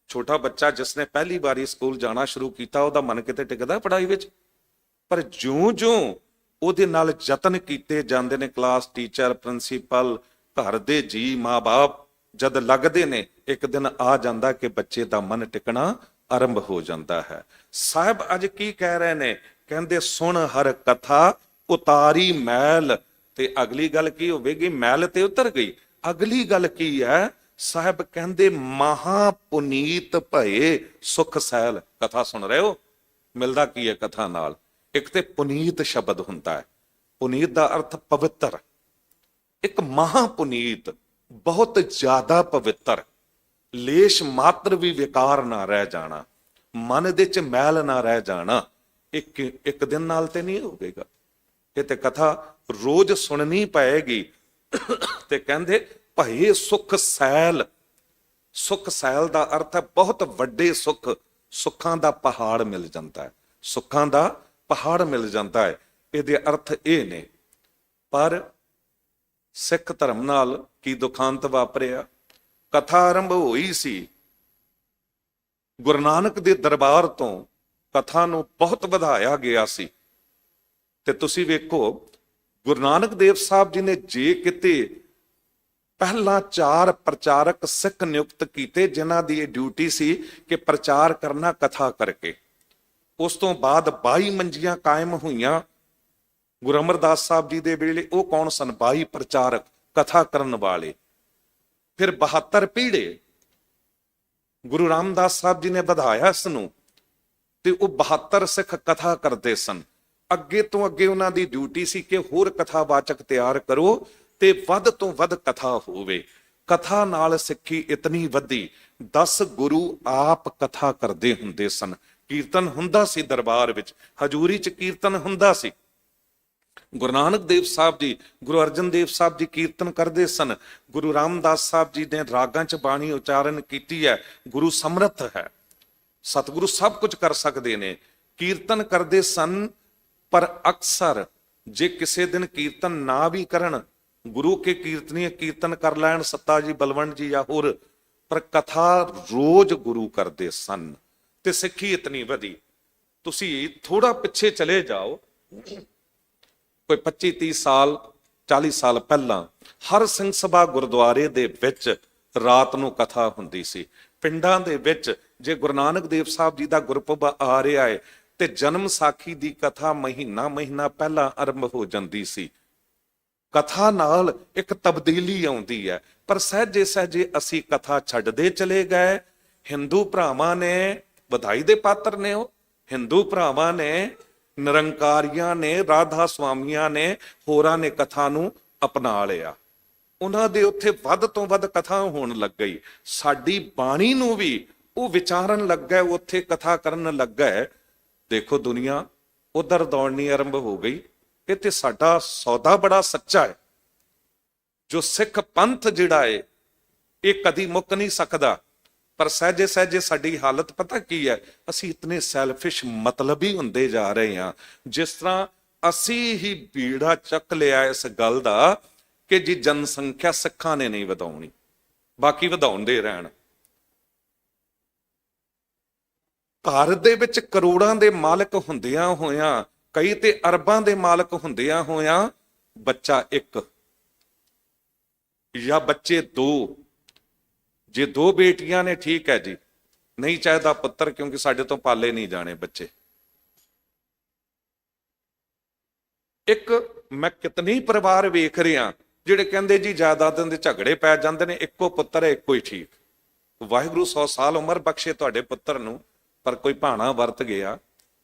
ਛੋਟਾ ਬੱਚਾ ਜਿਸਨੇ ਪਹਿਲੀ ਵਾਰੀ ਸਕੂਲ ਜਾਣਾ ਸ਼ੁਰੂ ਕੀਤਾ, ਉਹਦਾ ਮਨ ਕਿਤੇ ਟਿਕਦਾ ਪੜ੍ਹਾਈ ਵਿੱਚ? ਪਰ ਜਿਉਂ-ਜਿਉਂ ਉਹਦੇ ਨਾਲ ਯਤਨ ਕੀਤੇ ਜਾਂਦੇ ਨੇ, ਕਲਾਸ ਟੀਚਰ, ਪ੍ਰਿੰਸੀਪਲ, ਘਰ ਦੇ ਜੀ, ਮਾਂ-ਬਾਪ ਜਦ ਲੱਗਦੇ ਨੇ, ਇੱਕ ਦਿਨ ਆ ਜਾਂਦਾ ਕਿ ਬੱਚੇ ਦਾ ਮਨ ਟਿਕਣਾ ਆਰੰਭ ਹੋ ਜਾਂਦਾ ਹੈ। ਸਾਹਿਬ ਅੱਜ ਕੀ ਕਹਿ ਰਹੇ ਨੇ? ਕਹਿੰਦੇ ਸੁਣ ਹਰ ਕਥਾ ਉਤਾਰੀ ਮੈਲ। ਤੇ ਅਗਲੀ ਗੱਲ ਕੀ ਹੋਵੇਗੀ? ਮੈਲ ਤੇ ਉਤਰ ਗਈ। ਅਗਲੀ ਗੱਲ ਕੀ ਹੈ? ਸਾਹਿਬ ਕਹਿੰਦੇ ਮਹਾ ਪੁਨੀਤ ਭਏ ਸੁਖ ਸੈਲ। ਕਥਾ ਸੁਣ ਰਹੇ ਹੋ, ਮਿਲਦਾ ਕੀ ਹੈ ਕਥਾ ਨਾਲ? ਇੱਕ ਤੇ ਪੁਨੀਤ ਸ਼ਬਦ ਹੁੰਦਾ ਹੈ। ਪੁਨੀਤ ਦਾ ਅਰਥ ਪਵਿੱਤਰ। ਇੱਕ ਮਹਾ ਪੁਨੀਤ, ਬਹੁਤ ਜ਼ਿਆਦਾ ਪਵਿੱਤਰ, ਲੇਸ਼ ਮਾਤਰ ਵੀ ਵਿਕਾਰ ਨਾ ਰਹਿ ਜਾਣਾ, ਮਨ ਦੇ ਚ ਮੈਲ ਨਾ ਰਹਿ ਜਾਣਾ। ਇੱਕ ਦਿਨ ਨਾਲ ਤੇ ਨਹੀਂ ਹੋਵੇਗਾ। ਇਹ ਤੇ ਕਥਾ ਰੋਜ਼ ਸੁਣਨੀ ਪਏਗੀ। ਤੇ ਕਹਿੰਦੇ ਭਏ ਸੁਖ ਸੈਲ। ਸੁਖ ਸੈਲ ਦਾ ਅਰਥ ਹੈ ਬਹੁਤ ਵੱਡੇ ਸੁੱਖ, ਸੁੱਖਾਂ ਦਾ ਪਹਾੜ ਮਿਲ ਜਾਂਦਾ ਹੈ, ਸੁੱਖਾਂ ਦਾ ਪਹਾੜ ਮਿਲ ਜਾਂਦਾ ਹੈ। ਇਹਦੇ ਅਰਥ ਇਹ ਨੇ। ਪਰ ਸਿੱਖ ਧਰਮ ਨਾਲ ਕੀ ਦੁਖਾਂਤ ਵਾਪਰਿਆ? ਕਥਾ ਆਰੰਭ ਹੋਈ ਸੀ, ਗੁਰੂ ਨਾਨਕ ਦੇ ਦਰਬਾਰ ਤੋਂ ਕਥਾ ਨੂੰ ਬਹੁਤ ਵਧਾਇਆ ਗਿਆ ਸੀ। ਤੇ ਤੁਸੀਂ ਵੇਖੋ, ਗੁਰੂ ਨਾਨਕ ਦੇਵ ਸਾਹਿਬ ਜੀ ਨੇ ਜੇ ਕਿਤੇ ਪਹਿਲਾਂ 4 ਪ੍ਰਚਾਰਕ ਸਿੱਖ ਨਿਯੁਕਤ ਕੀਤੇ, ਜਿਨ੍ਹਾਂ ਦੀ ਇਹ ਡਿਊਟੀ ਸੀ ਕਿ ਪ੍ਰਚਾਰ ਕਰਨਾ ਕਥਾ ਕਰਕੇ। ਉਸ ਤੋਂ ਬਾਅਦ 22 ਮੰਜੀਆਂ ਕਾਇਮ ਹੋਈਆਂ ਗੁਰੂ ਅਮਰਦਾਸ ਸਾਹਿਬ ਜੀ ਦੇ ਵੇਲੇ। ਉਹ ਕੌਣ ਸਨ? 22 ਪ੍ਰਚਾਰਕ, ਕਥਾ ਕਰਨ ਵਾਲੇ। ਫਿਰ 72 ਪੀੜ੍ਹੇ ਗੁਰੂ ਰਾਮਦਾਸ ਸਾਹਿਬ ਜੀ ਨੇ ਵਧਾਇਆ ਇਸ ਨੂੰ, ਤੇ ਉਹ 72 ਸਿੱਖ ਕਥਾ ਕਰਦੇ ਸਨ। ਅੱਗੇ ਤੋਂ ਅੱਗੇ ਉਹਨਾਂ ਦੀ ਡਿਊਟੀ ਸੀ ਕਿ ਹੋਰ ਕਥਾਵਾਚਕ ਤਿਆਰ ਕਰੋ ਤੇ ਵੱਧ ਤੋਂ ਵੱਧ ਕਥਾ ਹੋਵੇ। ਕਥਾ ਨਾਲ ਸਿੱਖੀ ਇਤਨੀ ਵਧੀ, 10 ਗੁਰੂ ਆਪ ਕਥਾ ਕਰਦੇ ਹੁੰਦੇ ਸਨ। ਕੀਰਤਨ ਹੁੰਦਾ ਸੀ ਦਰਬਾਰ ਵਿੱਚ, ਹਜ਼ੂਰੀ ਚ ਕੀਰਤਨ ਹੁੰਦਾ ਸੀ। ਗੁਰੂ ਨਾਨਕ ਦੇਵ ਸਾਹਿਬ ਜੀ, ਗੁਰੂ ਅਰਜਨ ਦੇਵ ਸਾਹਿਬ ਜੀ ਕੀਰਤਨ ਕਰਦੇ ਸਨ। ਗੁਰੂ ਰਾਮਦਾਸ ਸਾਹਿਬ ਜੀ ਨੇ ਰਾਗਾਂ ਚ ਬਾਣੀ ਉਚਾਰਨ ਕੀਤੀ ਹੈ। ਗੁਰੂ ਸਮਰੱਥ ਹੈ, ਸਤਿਗੁਰੂ ਸਭ ਕੁਝ ਕਰ ਸਕਦੇ ਨੇ। ਕੀਰਤਨ ਕਰਦੇ ਸਨ, ਪਰ ਅਕਸਰ ਜੇ ਕਿਸੇ ਦਿਨ ਕੀਰਤਨ ਨਾ ਵੀ ਕਰਨ, ਗੁਰੂ ਕੇ ਕੀਰਤਨੀਏ ਕੀਰਤਨ ਕਰ ਲੈਣ, ਸੱਤਾ ਜੀ, ਬਲਵੰਡ ਜੀ ਜਾਂ ਹੋਰ, ਪਰ ਕਥਾ ਰੋਜ਼ ਗੁਰੂ ਕਰਦੇ ਸਨ। ਤੇ ਸਿੱਖੀ ਇਤਨੀ ਵਧੀ। ਤੁਸੀਂ ਥੋੜਾ ਪਿੱਛੇ ਚਲੇ ਜਾਓ, ਕੋਈ 25-30 ਸਾਲ 40 ਸਾਲ ਪਹਿਲਾਂ ਹਰ ਸਿੰਘ ਸਭਾ ਗੁਰਦੁਆਰੇ ਦੇ ਵਿੱਚ ਰਾਤ ਨੂੰ ਕਥਾ ਹੁੰਦੀ ਸੀ। ਪਿੰਡਾਂ ਦੇ ਵਿੱਚ ਜੇ ਗੁਰੂ ਨਾਨਕ ਦੇਵ ਸਾਹਿਬ ਜੀ ਦਾ ਗੁਰਪੁਰਬ ਆ ਰਿਹਾ ਹੈ ਤੇ ਜਨਮ ਸਾਖੀ ਦੀ ਕਥਾ ਮਹੀਨਾ ਪਹਿਲਾਂ ਆਰੰਭ ਹੋ ਜਾਂਦੀ ਸੀ। ਕਥਾ ਨਾਲ ਇੱਕ ਤਬਦੀਲੀ ਆਉਂਦੀ ਹੈ। ਪਰ ਸਹਿਜੇ ਸਹਿਜੇ ਅਸੀਂ ਕਥਾ ਛੱਡਦੇ ਚਲੇ ਗਏ। ਹਿੰਦੂ ਭਰਾਵਾਂ ਨੇ, ਵਧਾਈ ਦੇ ਪਾਤਰ ਨੇ ਉਹ, ਹਿੰਦੂ ਭਰਾਵਾਂ ਨੇ, ਨਿਰੰਕਾਰੀਆਂ ਨੇ, ਰਾਧਾ ਸਵਾਮੀਆਂ ਨੇ, ਹੋਰਾਂ ਨੇ ਕਥਾ ਨੂੰ ਅਪਣਾ ਲਿਆ। ਉਹਨਾਂ ਦੇ ਉੱਥੇ ਵੱਧ ਤੋਂ ਵੱਧ ਕਥਾ ਹੋਣ ਲੱਗ ਗਈ। ਸਾਡੀ ਬਾਣੀ ਨੂੰ ਵੀ ਉਹ ਵਿਚਾਰਨ ਲੱਗਾ, ਉੱਥੇ ਕਥਾ ਕਰਨ ਲੱਗਾ। ਦੇਖੋ ਦੁਨੀਆ ਉਧਰ ਦੌੜਨੀ ਆਰੰਭ ਹੋ ਗਈ। ਇਹ ਤੇ ਸਾਡਾ ਸੌਦਾ ਬੜਾ ਸੱਚਾ ਹੈ। ਜੋ ਸਿੱਖ ਪੰਥ ਜਿਹੜਾ ਹੈ ਇਹ ਕਦੀ ਮੁੱਕ ਨਹੀਂ ਸਕਦਾ। ਪਰ ਸਹਿਜੇ ਸਹਿਜੇ ਸਾਡੀ ਹਾਲਤ ਪਤਾ ਕੀ ਹੈ? ਅਸੀਂ ਇਤਨੇ ਸੈਲਫਿਸ਼, ਮਤਲਬੀ ਹੁੰਦੇ ਜਾ ਰਹੇ ਹਾਂ। ਜਿਸ ਤਰ੍ਹਾਂ ਅਸੀਂ ਹੀ ਬੀੜਾ ਚੱਕ ਲਿਆ ਇਸ ਗੱਲ ਦਾ ਕਿ ਜੀ ਜਨਸੰਖਿਆ ਸਿੱਖਾਂ ਨੇ ਨਹੀਂ ਵਧਾਉਣੀ, ਬਾਕੀ ਵਧਾਉਂਦੇ ਰਹਿਣ। ਘਰ ਦੇ ਵਿੱਚ ਕਰੋੜਾਂ ਦੇ ਮਾਲਕ ਹੁੰਦਿਆਂ ਹੋਇਆਂ, ਕਈ ਤੇ ਅਰਬਾਂ ਦੇ ਮਾਲਕ ਹੁੰਦਿਆਂ ਹੋਇਆਂ, ਬੱਚਾ ਇੱਕ ਜਾਂ ਬੱਚੇ 2, ਜੇ 2 ਬੇਟੀਆਂ ਨੇ ਠੀਕ ਹੈ ਜੀ, ਨਹੀਂ ਚਾਹੀਦਾ ਪੁੱਤਰ, ਕਿਉਂਕਿ ਸਾਡੇ ਤੋਂ ਪਾਲੇ ਨਹੀਂ ਜਾਣੇ ਬੱਚੇ। ਇੱਕ ਮੈਂ ਕਿਤਨੇ ਪਰਿਵਾਰ ਵੇਖ ਰਿਹਾ ਜਿਹੜੇ ਕਹਿੰਦੇ ਜੀ ਜਾਇਦਾਦਾਂ ਦੇ ਝਗੜੇ ਪੈ ਜਾਂਦੇ ਨੇ, ਇੱਕੋ ਪੁੱਤਰ ਹੈ ਇੱਕੋ ਹੀ ਠੀਕ। ਵਾਹਿਗੁਰੂ 100 ਸਾਲ ਉਮਰ ਬਖਸ਼ੇ ਤੁਹਾਡੇ ਪੁੱਤਰ ਨੂੰ, ਪਰ ਕੋਈ ਭਾਣਾ ਵਰਤ ਗਿਆ,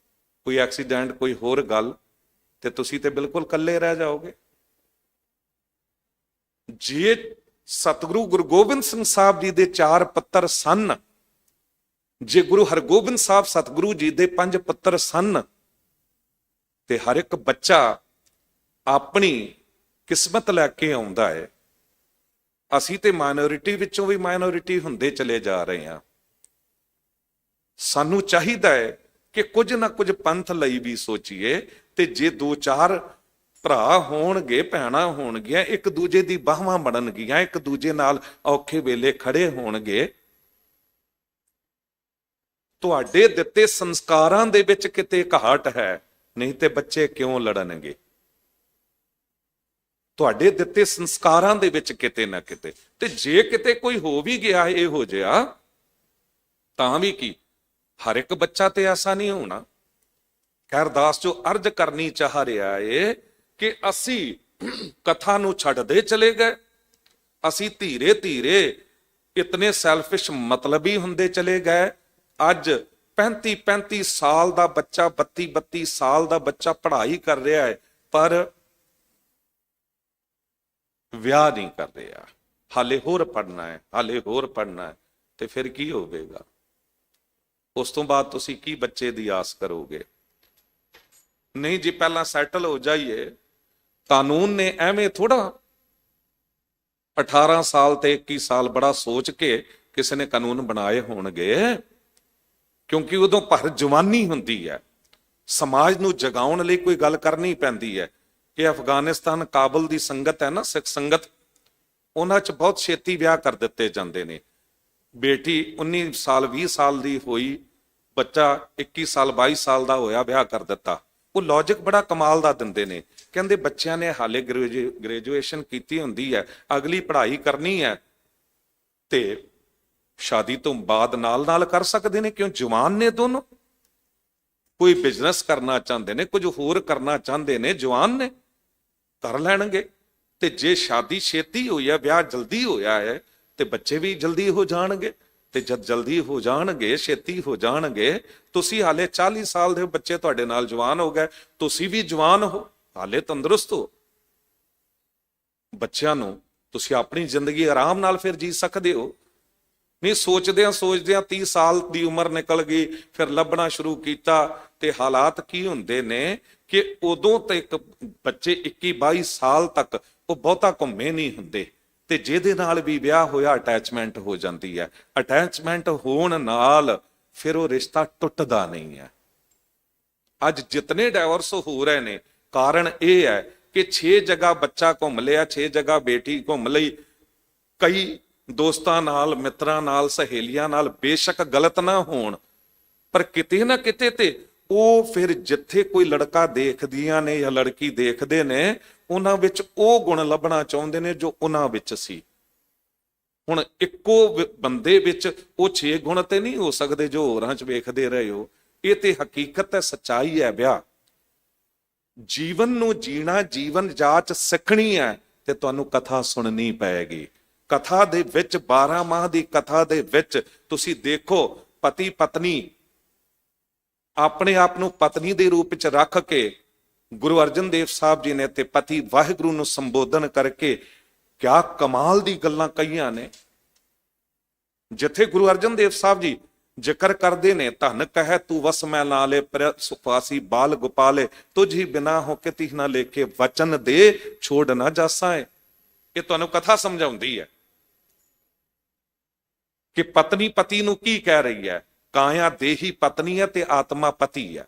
ਕੋਈ ਐਕਸੀਡੈਂਟ, ਕੋਈ ਹੋਰ ਗੱਲ, ਤੇ ਤੁਸੀਂ ਤੇ ਬਿਲਕੁਲ ਇਕੱਲੇ ਰਹਿ ਜਾਓਗੇ। ਜੇ ਸਤਿਗੁਰੂ ਗੁਰੂ ਗੋਬਿੰਦ ਸਿੰਘ ਸਾਹਿਬ ਜੀ ਦੇ 4 ਪੁੱਤਰ ਸਨ, ਜੇ ਗੁਰੂ ਹਰਗੋਬਿੰਦ ਸਾਹਿਬ ਸਤਿਗੁਰੂ ਜੀ ਦੇ 5 ਪੁੱਤਰ ਸਨ, ਤੇ ਹਰ ਇੱਕ ਬੱਚਾ ਆਪਣੀ ਕਿਸਮਤ ਲੈ ਕੇ ਆਉਂਦਾ ਹੈ। ਅਸੀਂ ਤੇ ਮਾਈਨੋਰਿਟੀ ਵਿੱਚੋਂ ਵੀ ਮਾਈਨੋਰਿਟੀ ਹੁੰਦੇ ਚਲੇ ਜਾ ਰਹੇ ਹਾਂ। ਸਾਨੂੰ ਚਾਹੀਦਾ ਹੈ ਕਿ ਕੁਝ ਨਾ ਕੁਝ ਪੰਥ ਲਈ ਵੀ ਸੋਚੀਏ, ਤੇ ਜੇ 2-4 ਭਰਾ ਹੋਣਗੇ, ਭੈਣਾਂ ਹੋਣਗੀਆਂ, ਇੱਕ ਦੂਜੇ ਦੀ ਬਾਹਾਂ ਬਣਨਗੀਆਂ, ਇੱਕ ਦੂਜੇ ਨਾਲ ਔਖੇ ਵੇਲੇ ਖੜੇ ਹੋਣਗੇ, ਤੁਹਾਡੇ ਦਿੱਤੇ ਸੰਸਕਾਰਾਂ ਦੇ ਵਿੱਚ ਕਿਤੇ ਘਾਟ ਹੈ, ਨਹੀਂ ਤੇ ਬੱਚੇ ਕਿਉਂ ਲੜਨਗੇ? ਤੁਹਾਡੇ ਦਿੱਤੇ ਸੰਸਕਾਰਾਂ ਦੇ ਵਿੱਚ ਕਿਤੇ ਨਾ ਕਿਤੇ। ਤੇ ਜੇ ਕਿਤੇ ਕੋਈ ਹੋ ਵੀ ਗਿਆ ਇਹੋ ਜਿਹਾ, ਤਾਂ ਵੀ ਕੀ, ਹਰ ਇੱਕ ਬੱਚਾ ਤੇ ਐਸਾ ਨਹੀਂ ਹੋਣਾ। ਖੈਰਦਾਸ ਜੋ ਅਰਜ਼ ਕਰਨੀ ਚਾਹ ਰਿਹਾ ਏ ਕਿ ਅਸੀਂ ਕਥਾ ਨੂੰ ਛੱਡਦੇ ਚਲੇ ਗਏ, ਅਸੀਂ ਧੀਰੇ ਧੀਰੇ ਇਤਨੇ ਸੈਲਫਿਸ਼ ਮਤਲਬੀ ਹੁੰਦੇ ਚਲੇ ਗਏ। ਅੱਜ 35-35 ਸਾਲ ਦਾ ਬੱਚਾ, 32-32 ਸਾਲ ਦਾ ਬੱਚਾ ਪੜ੍ਹਾਈ ਕਰ ਰਿਹਾ ਹੈ, ਪਰ ਵਿਆਹ ਨਹੀਂ ਕਰ ਰਿਹਾ। ਹਾਲੇ ਹੋਰ ਪੜ੍ਹਨਾ ਹੈ, ਹਾਲੇ ਹੋਰ ਪੜ੍ਹਨਾ ਹੈ, ਤੇ ਫਿਰ ਕੀ ਹੋਵੇਗਾ? ਉਸ ਤੋਂ ਬਾਅਦ ਤੁਸੀਂ ਕੀ ਬੱਚੇ ਦੀ ਆਸ ਕਰੋਗੇ? ਨਹੀਂ ਜੀ, ਪਹਿਲਾਂ ਸੈਟਲ ਹੋ ਜਾਈਏ। ਕਾਨੂੰਨ ਨੇ ਐਵੇਂ ਥੋੜਾ 18 ਸਾਲ ਤੇ 21 ਸਾਲ ਬੜਾ ਸੋਚ ਕੇ ਕਿਸੇ ਨੇ ਕਾਨੂੰਨ ਬਣਾਏ ਹੋਣਗੇ, ਕਿਉਂਕਿ ਉਦੋਂ ਭਰ ਜਵਾਨੀ ਹੁੰਦੀ ਹੈ। ਸਮਾਜ ਨੂੰ ਜਗਾਉਣ ਲਈ ਕੋਈ ਗੱਲ ਕਰਨੀ ਪੈਂਦੀ ਹੈ। ਇਹ ਅਫਗਾਨਿਸਤਾਨ, ਕਾਬਲ ਦੀ ਸੰਗਤ ਹੈ ਨਾ, ਸਿੱਖ ਸੰਗਤ, ਉਹਨਾਂ 'ਚ ਬਹੁਤ ਛੇਤੀ ਵਿਆਹ ਕਰ ਦਿੱਤੇ ਜਾਂਦੇ ਨੇ। ਬੇਟੀ 19 ਸਾਲ 20 ਸਾਲ ਦੀ ਹੋਈ, ਬੱਚਾ 21 ਸਾਲ 22 ਸਾਲ ਦਾ ਹੋਇਆ, ਵਿਆਹ ਕਰ ਦਿੱਤਾ। ਉਹ ਲੌਜਿਕ ਬੜਾ ਕਮਾਲ ਦਾ ਦਿੰਦੇ ਨੇ, ਕਹਿੰਦੇ ਬੱਚਿਆਂ ਨੇ ਹਾਲੇ ਗ੍ਰੈਜੂਏਸ਼ਨ ਕੀਤੀ ਹੁੰਦੀ ਹੈ, ਅਗਲੀ ਪੜ੍ਹਾਈ ਕਰਨੀ ਹੈ, ਤੇ ਸ਼ਾਦੀ ਤੋਂ ਬਾਅਦ ਨਾਲ ਨਾਲ ਕਰ ਸਕਦੇ ਨੇ। ਕਿਉਂ? ਜਵਾਨ ਨੇ ਦੋਨੋਂ। ਕੋਈ ਬਿਜ਼ਨਸ ਕਰਨਾ ਚਾਹੁੰਦੇ ਨੇ, ਕੁਝ ਹੋਰ ਕਰਨਾ ਚਾਹੁੰਦੇ ਨੇ, ਜਵਾਨ ਨੇ, ਕਰ ਲੈਣਗੇ। ਤੇ ਜੇ ਸ਼ਾਦੀ ਛੇਤੀ ਹੋਈ ਹੈ, ਵਿਆਹ ਜਲਦੀ ਹੋਇਆ ਹੈ, ਤੇ ਬੱਚੇ ਵੀ ਜਲਦੀ ਹੋ ਜਾਣਗੇ। ਤੇ ਜਦ ਜਲਦੀ ਹੋ ਜਾਣਗੇ, ਛੇਤੀ ਹੋ ਜਾਣਗੇ, ਤੁਸੀਂ ਹਾਲੇ 40 ਸਾਲ ਦੇ ਬੱਚੇ ਤੁਹਾਡੇ ਨਾਲ ਜਵਾਨ ਹੋ ਗਏ, ਤੁਸੀਂ ਵੀ ਜਵਾਨ ਹੋ, ਹਾਲੇ ਤੰਦਰੁਸਤ ਹੋ। ਬੱਚਿਆਂ ਨੂੰ ਤੁਸੀਂ ਆਪਣੀ ਜ਼ਿੰਦਗੀ ਆਰਾਮ ਨਾਲ ਫਿਰ ਜੀ ਸਕਦੇ ਹੋ। ਨਹੀਂ ਸੋਚਦਿਆਂ 30 ਸਾਲ ਦੀ ਉਮਰ ਨਿਕਲ ਗਈ, ਫਿਰ ਲੱਭਣਾ ਸ਼ੁਰੂ ਕੀਤਾ, ਤੇ ਹਾਲਾਤ ਕੀ ਹੁੰਦੇ ਨੇ ਕਿ ਉਦੋਂ ਤੱਕ ਬੱਚੇ 21-22 ਸਾਲ ਤੱਕ ਉਹ ਬਹੁਤਾ ਘੁੰਮੇ ਨਹੀਂ ਹੁੰਦੇ, ਤੇ ਜਿਹਦੇ ਨਾਲ ਵੀ ਵਿਆਹ ਹੋਇਆ ਅਟੈਚਮੈਂਟ ਹੋ ਜਾਂਦੀ ਹੈ। ਅਟੈਚਮੈਂਟ ਹੋਣ ਨਾਲ ਫਿਰ ਉਹ ਰਿਸ਼ਤਾ ਟੁੱਟਦਾ ਨਹੀਂ ਹੈ। ਅੱਜ ਜਿਤਨੇ ਡਾਈਵੋਰਸ ਹੋ ਰਹੇ ਨੇ, ਕਾਰਨ ਇਹ ਹੈ ਕਿ 6 ਜਗ੍ਹਾ ਬੱਚਾ ਘੁੰਮ ਲਿਆ, 6 ਜਗ੍ਹਾ ਬੇਟੀ ਘੁੰਮ ਲਈ, ਕਈ ਦੋਸਤਾਂ ਨਾਲ, ਮਿੱਤਰਾਂ ਨਾਲ, ਸਹੇਲੀਆਂ ਨਾਲ, ਬੇਸ਼ੱਕ ਗਲਤ ਨਾ ਹੋਣ, ਪਰ ਕਿਤੇ ਨਾ ਕਿਤੇ ਤੇ ਉਹ ਫਿਰ ਜਿੱਥੇ ਕੋਈ ਲੜਕਾ ਦੇਖਦੀਆਂ ਨੇ ਜਾਂ ਲੜਕੀ ਦੇਖਦੇ ਨੇ, ਉਹਨਾਂ ਵਿੱਚ ਉਹ ਗੁਣ ਲੱਭਣਾ ਚਾਹੁੰਦੇ ਨੇ ਜੋ ਉਹਨਾਂ ਵਿੱਚ ਸੀ। ਹੁਣ ਇੱਕੋ ਬੰਦੇ ਵਿੱਚ ਉਹ 6 ਗੁਣ ਤੇ ਨਹੀਂ ਹੋ ਸਕਦੇ ਜੋ ਹੋਰਾਂ 'ਚ ਵੇਖਦੇ ਰਹੇ ਹੋ। ਇਹ ਤੇ ਹਕੀਕਤ ਹੈ, ਸੱਚਾਈ ਹੈ। ਵਿਆਹ ਜੀਵਨ ਨੂੰ ਜੀਣਾ, ਜੀਵਨ ਜਾਚ ਸਿੱਖਣੀ ਹੈ, ਤੇ ਤੁਹਾਨੂੰ ਕਥਾ ਸੁਣਨੀ ਪਏਗੀ। ਕਥਾ ਦੇ ਵਿੱਚ, 12 ਮਾਹ ਦੀ ਕਥਾ ਦੇ ਵਿੱਚ ਤੁਸੀਂ ਦੇਖੋ, ਪਤੀ ਪਤਨੀ ਆਪਣੇ ਆਪ ਨੂੰ ਪਤਨੀ ਦੇ ਰੂਪ ਵਿੱਚ ਰੱਖ ਕੇ ਗੁਰੂ ਅਰਜਨ ਦੇਵ ਸਾਹਿਬ ਜੀ ਨੇ ਤੇ ਪਤੀ ਵਾਹਿਗੁਰੂ ਨੂੰ ਸੰਬੋਧਨ ਕਰਕੇ ਕਿਆ ਕਮਾਲ ਦੀ ਗੱਲਾਂ ਕਹੀਆਂ ਨੇ। ਜਿੱਥੇ ਗੁਰੂ ਅਰਜਨ ਦੇਵ ਸਾਹਿਬ ਜੀ ਜ਼ਿਕਰ ਕਰਦੇ ਨੇ, ਧਨ ਕਹਿ ਤੂੰ ਵਸ ਮੈਂ ਨਾਲੇ ਪਰ ਸੁਖਵਾਸੀ ਬਾਲ ਗੋਪਾਲੇ, ਤੁਝ ਹੀ ਬਿਨਾ ਹੋ ਕੇ ਤਿਹ ਨਾ ਲੇਖੇ, ਵਚਨ ਦੇ ਛੋੜ ਨਾ ਜਾਸਾਂ। ਇਹ ਤੁਹਾਨੂੰ ਕਥਾ ਸਮਝਾਉਂਦੀ ਹੈ ਕਿ ਪਤਨੀ ਪਤੀ ਨੂੰ ਕੀ ਕਹਿ ਰਹੀ ਹੈ। ਕਾਇਆ ਦੇਹੀ ਪਤਨੀ ਹੈ ਤੇ ਆਤਮਾ ਪਤੀ ਹੈ।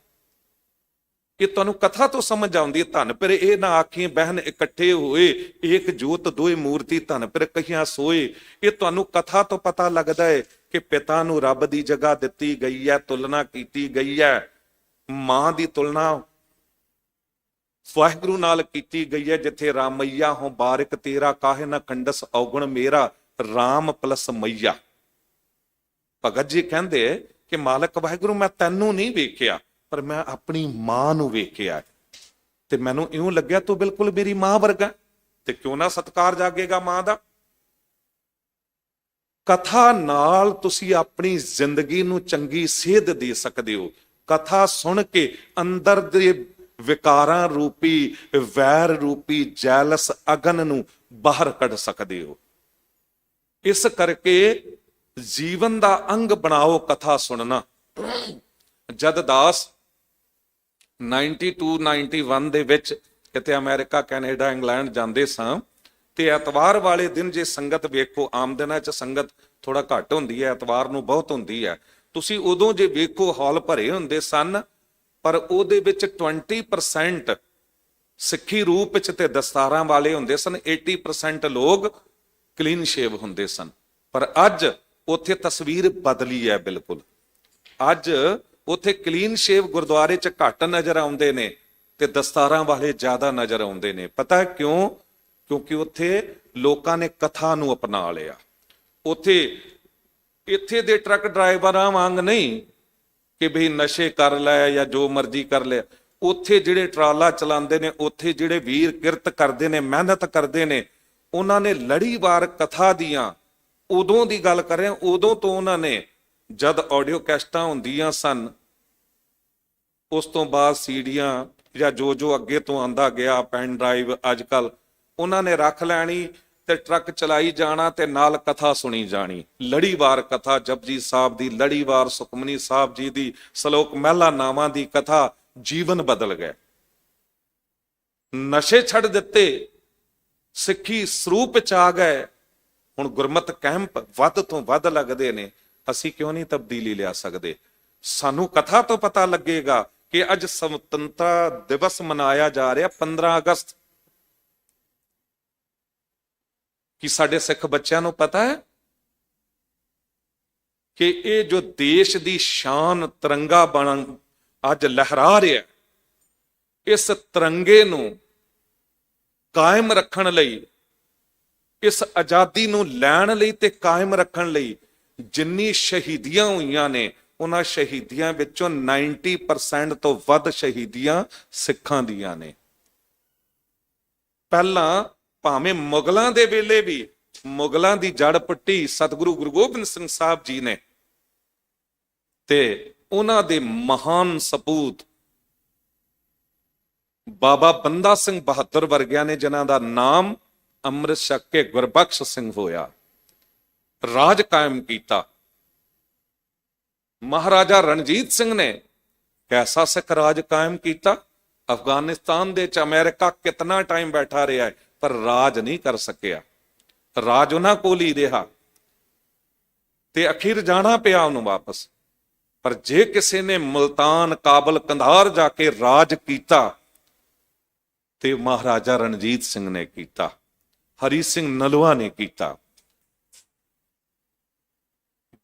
ਇਹ ਤੁਹਾਨੂੰ ਕਥਾ ਤੋਂ ਸਮਝ ਆਉਂਦੀ ਹੈ। ਧਨ ਪਰ ਇਹ ਨਾ ਆਖੀਏ ਬਹਿਨ ਇਕੱਠੇ ਹੋਏ, ਏਕ ਜੋਤ ਦੋਏ ਮੂਰਤੀ ਧਨ ਪਰ ਕਹੀਆਂ ਸੋਏ। ਇਹ ਤੁਹਾਨੂੰ ਕਥਾ ਤੋਂ ਪਤਾ ਲੱਗਦਾ ਹੈ ਕਿ ਪਿਤਾ ਨੂੰ ਰੱਬ ਦੀ ਜਗ੍ਹਾ ਦਿੱਤੀ ਗਈ ਹੈ, ਤੁਲਨਾ ਕੀਤੀ ਗਈ ਹੈ। ਮਾਂ ਦੀ ਤੁਲਨਾ ਵਾਹਿਗੁਰੂ ਨਾਲ ਕੀਤੀ ਗਈ ਹੈ, ਜਿੱਥੇ ਰਾਮਈਆ ਹੋ ਬਾਰਿਕ ਤੇਰਾ, ਕਾਹੇ ਨਾ ਖੰਡਸ ਔਗੁਣ ਮੇਰਾ, ਰਾਮ ਪਲਸ ਮਈਆ। ਭਗਤ ਜੀ ਕਹਿੰਦੇ ਕਿ ਮਾਲਕ ਵਾਹਿਗੁਰੂ, ਮੈਂ ਤੈਨੂੰ ਨਹੀਂ ਵੇਖਿਆ, ਪਰ ਮੈਂ ਆਪਣੀ ਮਾਂ ਨੂੰ ਵੇਖਿਆ, ਤੇ ਮੈਨੂੰ ਇਉਂ ਲੱਗਿਆ ਤੂੰ ਬਿਲਕੁਲ ਮੇਰੀ ਮਾਂ ਵਰਗਾ। ਤੇ ਕਿਉਂ ਨਾ ਸਤਿਕਾਰ ਜਾਗੇਗਾ ਮਾਂ ਦਾ। ਕਥਾ ਨਾਲ ਤੁਸੀਂ ਆਪਣੀ ਜ਼ਿੰਦਗੀ ਨੂੰ ਚੰਗੀ ਸੇਧ ਦੇ ਸਕਦੇ ਹੋ। ਕਥਾ ਸੁਣ ਕੇ ਅੰਦਰ ਦੇ ਵਿਕਾਰਾਂ ਰੂਪੀ, ਵੈਰ ਰੂਪੀ ਜੈਲਸ ਅਗਨ ਨੂੰ ਬਾਹਰ ਕੱਢ ਸਕਦੇ ਹੋ। ਇਸ ਕਰਕੇ ਜੀਵਨ ਦਾ ਅੰਗ ਬਣਾਓ ਕਥਾ ਸੁਣਨਾ। ਜਦ ਦਾਸ 92-91 ਦੇ ਵਿੱਚ ਕਿਤੇ ਅਮਰੀਕਾ, ਕੈਨੇਡਾ, ਇੰਗਲੈਂਡ ਜਾਂਦੇ ਸਾਂ ਤੇ ਐਤਵਾਰ ਵਾਲੇ ਦਿਨ ਜੇ ਸੰਗਤ ਵੇਖੋ, ਆਮ ਦਿਨਾਂ 'ਚ ਸੰਗਤ ਥੋੜਾ ਘੱਟ ਹੁੰਦੀ ਹੈ, ਐਤਵਾਰ ਨੂੰ ਬਹੁਤ ਹੁੰਦੀ ਹੈ, ਤੁਸੀਂ ਉਦੋਂ ਜੇ ਵੇਖੋ ਹਾਲ ਭਰੇ ਹੁੰਦੇ ਸਨ, ਪਰ ਉਹਦੇ ਵਿੱਚ 20% ਸਿੱਖੀ ਰੂਪ ਵਿੱਚ ਤੇ ਦਸਤਾਰਾਂ ਵਾਲੇ ਹੁੰਦੇ ਸਨ, 80% ਲੋਕ ਕਲੀਨ ਸ਼ੇਵ ਹੁੰਦੇ ਸਨ। ਪਰ ਅੱਜ ਉੱਥੇ ਤਸਵੀਰ ਬਦਲੀ ਹੈ ਬਿਲਕੁਲ। ਅੱਜ ਉੱਥੇ ਕਲੀਨ ਸ਼ੇਵ ਗੁਰਦੁਆਰੇ 'ਚ ਘੱਟ ਨਜ਼ਰ ਆਉਂਦੇ ਨੇ ਤੇ ਦਸਤਾਰਾਂ ਵਾਲੇ ਜ਼ਿਆਦਾ ਨਜ਼ਰ ਆਉਂਦੇ ਨੇ। ਪਤਾ ਕਿਉਂ? ਕਿਉਂਕਿ ਉੱਥੇ ਲੋਕਾਂ ਨੇ ਕਥਾ ਨੂੰ ਅਪਣਾ ਲਿਆ। ਉੱਥੇ ਇੱਥੇ ਦੇ ਟਰੱਕ ਡਰਾਈਵਰਾਂ ਵਾਂਗ ਨਹੀਂ ਕਿ ਵੀ ਨਸ਼ੇ ਕਰ ਲੈ ਜਾਂ ਜੋ ਮਰਜ਼ੀ ਕਰ ਲਿਆ। ਉੱਥੇ ਜਿਹੜੇ ਟਰਾਲਾ ਚਲਾਉਂਦੇ ਨੇ, ਉੱਥੇ ਜਿਹੜੇ ਵੀਰ ਕਿਰਤ ਕਰਦੇ ਨੇ, ਮਿਹਨਤ ਕਰਦੇ ਨੇ, ਉਹਨਾਂ ਨੇ ਲੜੀਵਾਰ ਕਥਾ ਦੀਆਂ, ਉਦੋਂ ਦੀ ਗੱਲ ਕਰ ਰਹੇ, ਉਦੋਂ ਤੋਂ ਉਹਨਾਂ ਨੇ, ਜਦ ਆਡੀਓ ਕੈਸਟਾਂ ਹੁੰਦੀਆਂ ਸਨ, ਉਸ ਤੋਂ ਬਾਅਦ ਸੀਡੀਆਂ ਜਾਂ ਜੋ ਅੱਗੇ ਤੋਂ ਆਂਦਾ ਗਿਆ, ਪੈਨ ਡਰਾਈਵ ਅੱਜ ਕੱਲ, ਉਹਨਾਂ ਨੇ ਰੱਖ ਲੈਣੀ ਤੇ ਟਰੱਕ ਚਲਾਈ ਜਾਣਾ ਤੇ ਨਾਲ ਕਥਾ ਸੁਣੀ ਜਾਣੀ। ਲੜੀਵਾਰ ਕਥਾ, ਜਪਜੀ ਸਾਹਿਬ ਦੀ ਲੜੀਵਾਰ, ਸੁਖਮਨੀ ਸਾਹਿਬ ਜੀ ਦੀ, ਸ਼ਲੋਕ ਮਹਿਲਾ ਨਾਵਾਂ ਦੀ ਕਥਾ। ਜੀਵਨ ਬਦਲ ਗਏ, ਨਸ਼ੇ ਛੱਡ ਦਿੱਤੇ, ਸਿੱਖੀ ਸਰੂਪ ਚ ਆ ਗਏ। ਹੁਣ ਗੁਰਮਤ ਕੈਂਪ ਵੱਧ ਤੋਂ ਵੱਧ ਲੱਗਦੇ ਨੇ। ਅਸੀਂ ਕਿਉਂ ਨਹੀਂ ਤਬਦੀਲੀ ਲਿਆ ਸਕਦੇ? ਸਾਨੂੰ ਕਥਾ ਤੋਂ ਪਤਾ ਲੱਗੇਗਾ ਕਿ ਅੱਜ ਸੁਤੰਤਰਤਾ ਦਿਵਸ ਮਨਾਇਆ ਜਾ ਰਿਹਾ 15 ਅਗਸਤ। ਕੀ ਸਾਡੇ ਸਿੱਖ ਬੱਚਿਆਂ ਨੂੰ ਪਤਾ ਹੈ ਕਿ ਇਹ ਜੋ ਦੇਸ਼ ਦੀ ਸ਼ਾਨ ਤਿਰੰਗਾ ਬਣ ਅੱਜ ਲਹਿਰਾ ਰਿਹਾ, ਇਸ ਤਿਰੰਗੇ ਨੂੰ ਕਾਇਮ ਰੱਖਣ ਲਈ, ਇਸ ਆਜ਼ਾਦੀ ਨੂੰ ਲੈਣ ਲਈ ਤੇ ਕਾਇਮ ਰੱਖਣ ਲਈ ਜਿੰਨੀ ਸ਼ਹੀਦੀਆਂ ਹੋਈਆਂ ਨੇ, ਉਹਨਾਂ ਸ਼ਹੀਦੀਆਂ ਵਿੱਚੋਂ 90% ਤੋਂ ਵੱਧ ਸ਼ਹੀਦੀਆਂ ਸਿੱਖਾਂ ਦੀਆਂ ਨੇ। ਪਹਿਲਾਂ ਭਾਵੇਂ ਮੁਗਲਾਂ ਦੇ ਵੇਲੇ ਵੀ, ਮੁਗਲਾਂ ਦੀ ਜੜ ਪੁੱਟੀ ਸਤਿਗੁਰੂ ਗੁਰੂ ਗੋਬਿੰਦ ਸਿੰਘ ਸਾਹਿਬ ਜੀ ਨੇ, ਤੇ ਉਹਨਾਂ ਦੇ ਮਹਾਨ ਸਪੂਤ ਬਾਬਾ ਬੰਦਾ ਸਿੰਘ ਬਹਾਦਰ ਵਰਗਿਆਂ ਨੇ, ਜਿਨ੍ਹਾਂ ਦਾ ਨਾਮ ਅੰਮ੍ਰਿਤ ਛਕ ਕੇ ਗੁਰਬਖਸ਼ ਸਿੰਘ ਹੋਇਆ, ਰਾਜ ਕਾਇਮ ਕੀਤਾ। ਮਹਾਰਾਜਾ ਰਣਜੀਤ ਸਿੰਘ ਨੇ ਕੈਸਾ ਸਿੱਖ ਰਾਜ ਕਾਇਮ ਕੀਤਾ। ਅਫਗਾਨਿਸਤਾਨ ਦੇ ਚ ਅਮਰੀਕਾ ਕਿਤਨਾ ਟਾਈਮ ਬੈਠਾ ਰਿਹਾ ਹੈ, ਪਰ ਰਾਜ ਨਹੀਂ ਕਰ ਸਕਿਆ। ਰਾਜ ਉਹਨਾਂ ਕੋਲ ਹੀ ਰਿਹਾ ਤੇ ਅਖੀਰ ਜਾਣਾ ਪਿਆ ਉਹਨੂੰ ਵਾਪਸ। ਪਰ ਜੇ ਕਿਸੇ ਨੇ ਮੁਲਤਾਨ, ਕਾਬਲ, ਕੰਧਾਰ ਜਾ ਕੇ ਰਾਜ ਕੀਤਾ ਤੇ ਮਹਾਰਾਜਾ ਰਣਜੀਤ ਸਿੰਘ ਨੇ ਕੀਤਾ, ਹਰੀ ਸਿੰਘ ਨਲਵਾ ਨੇ ਕੀਤਾ।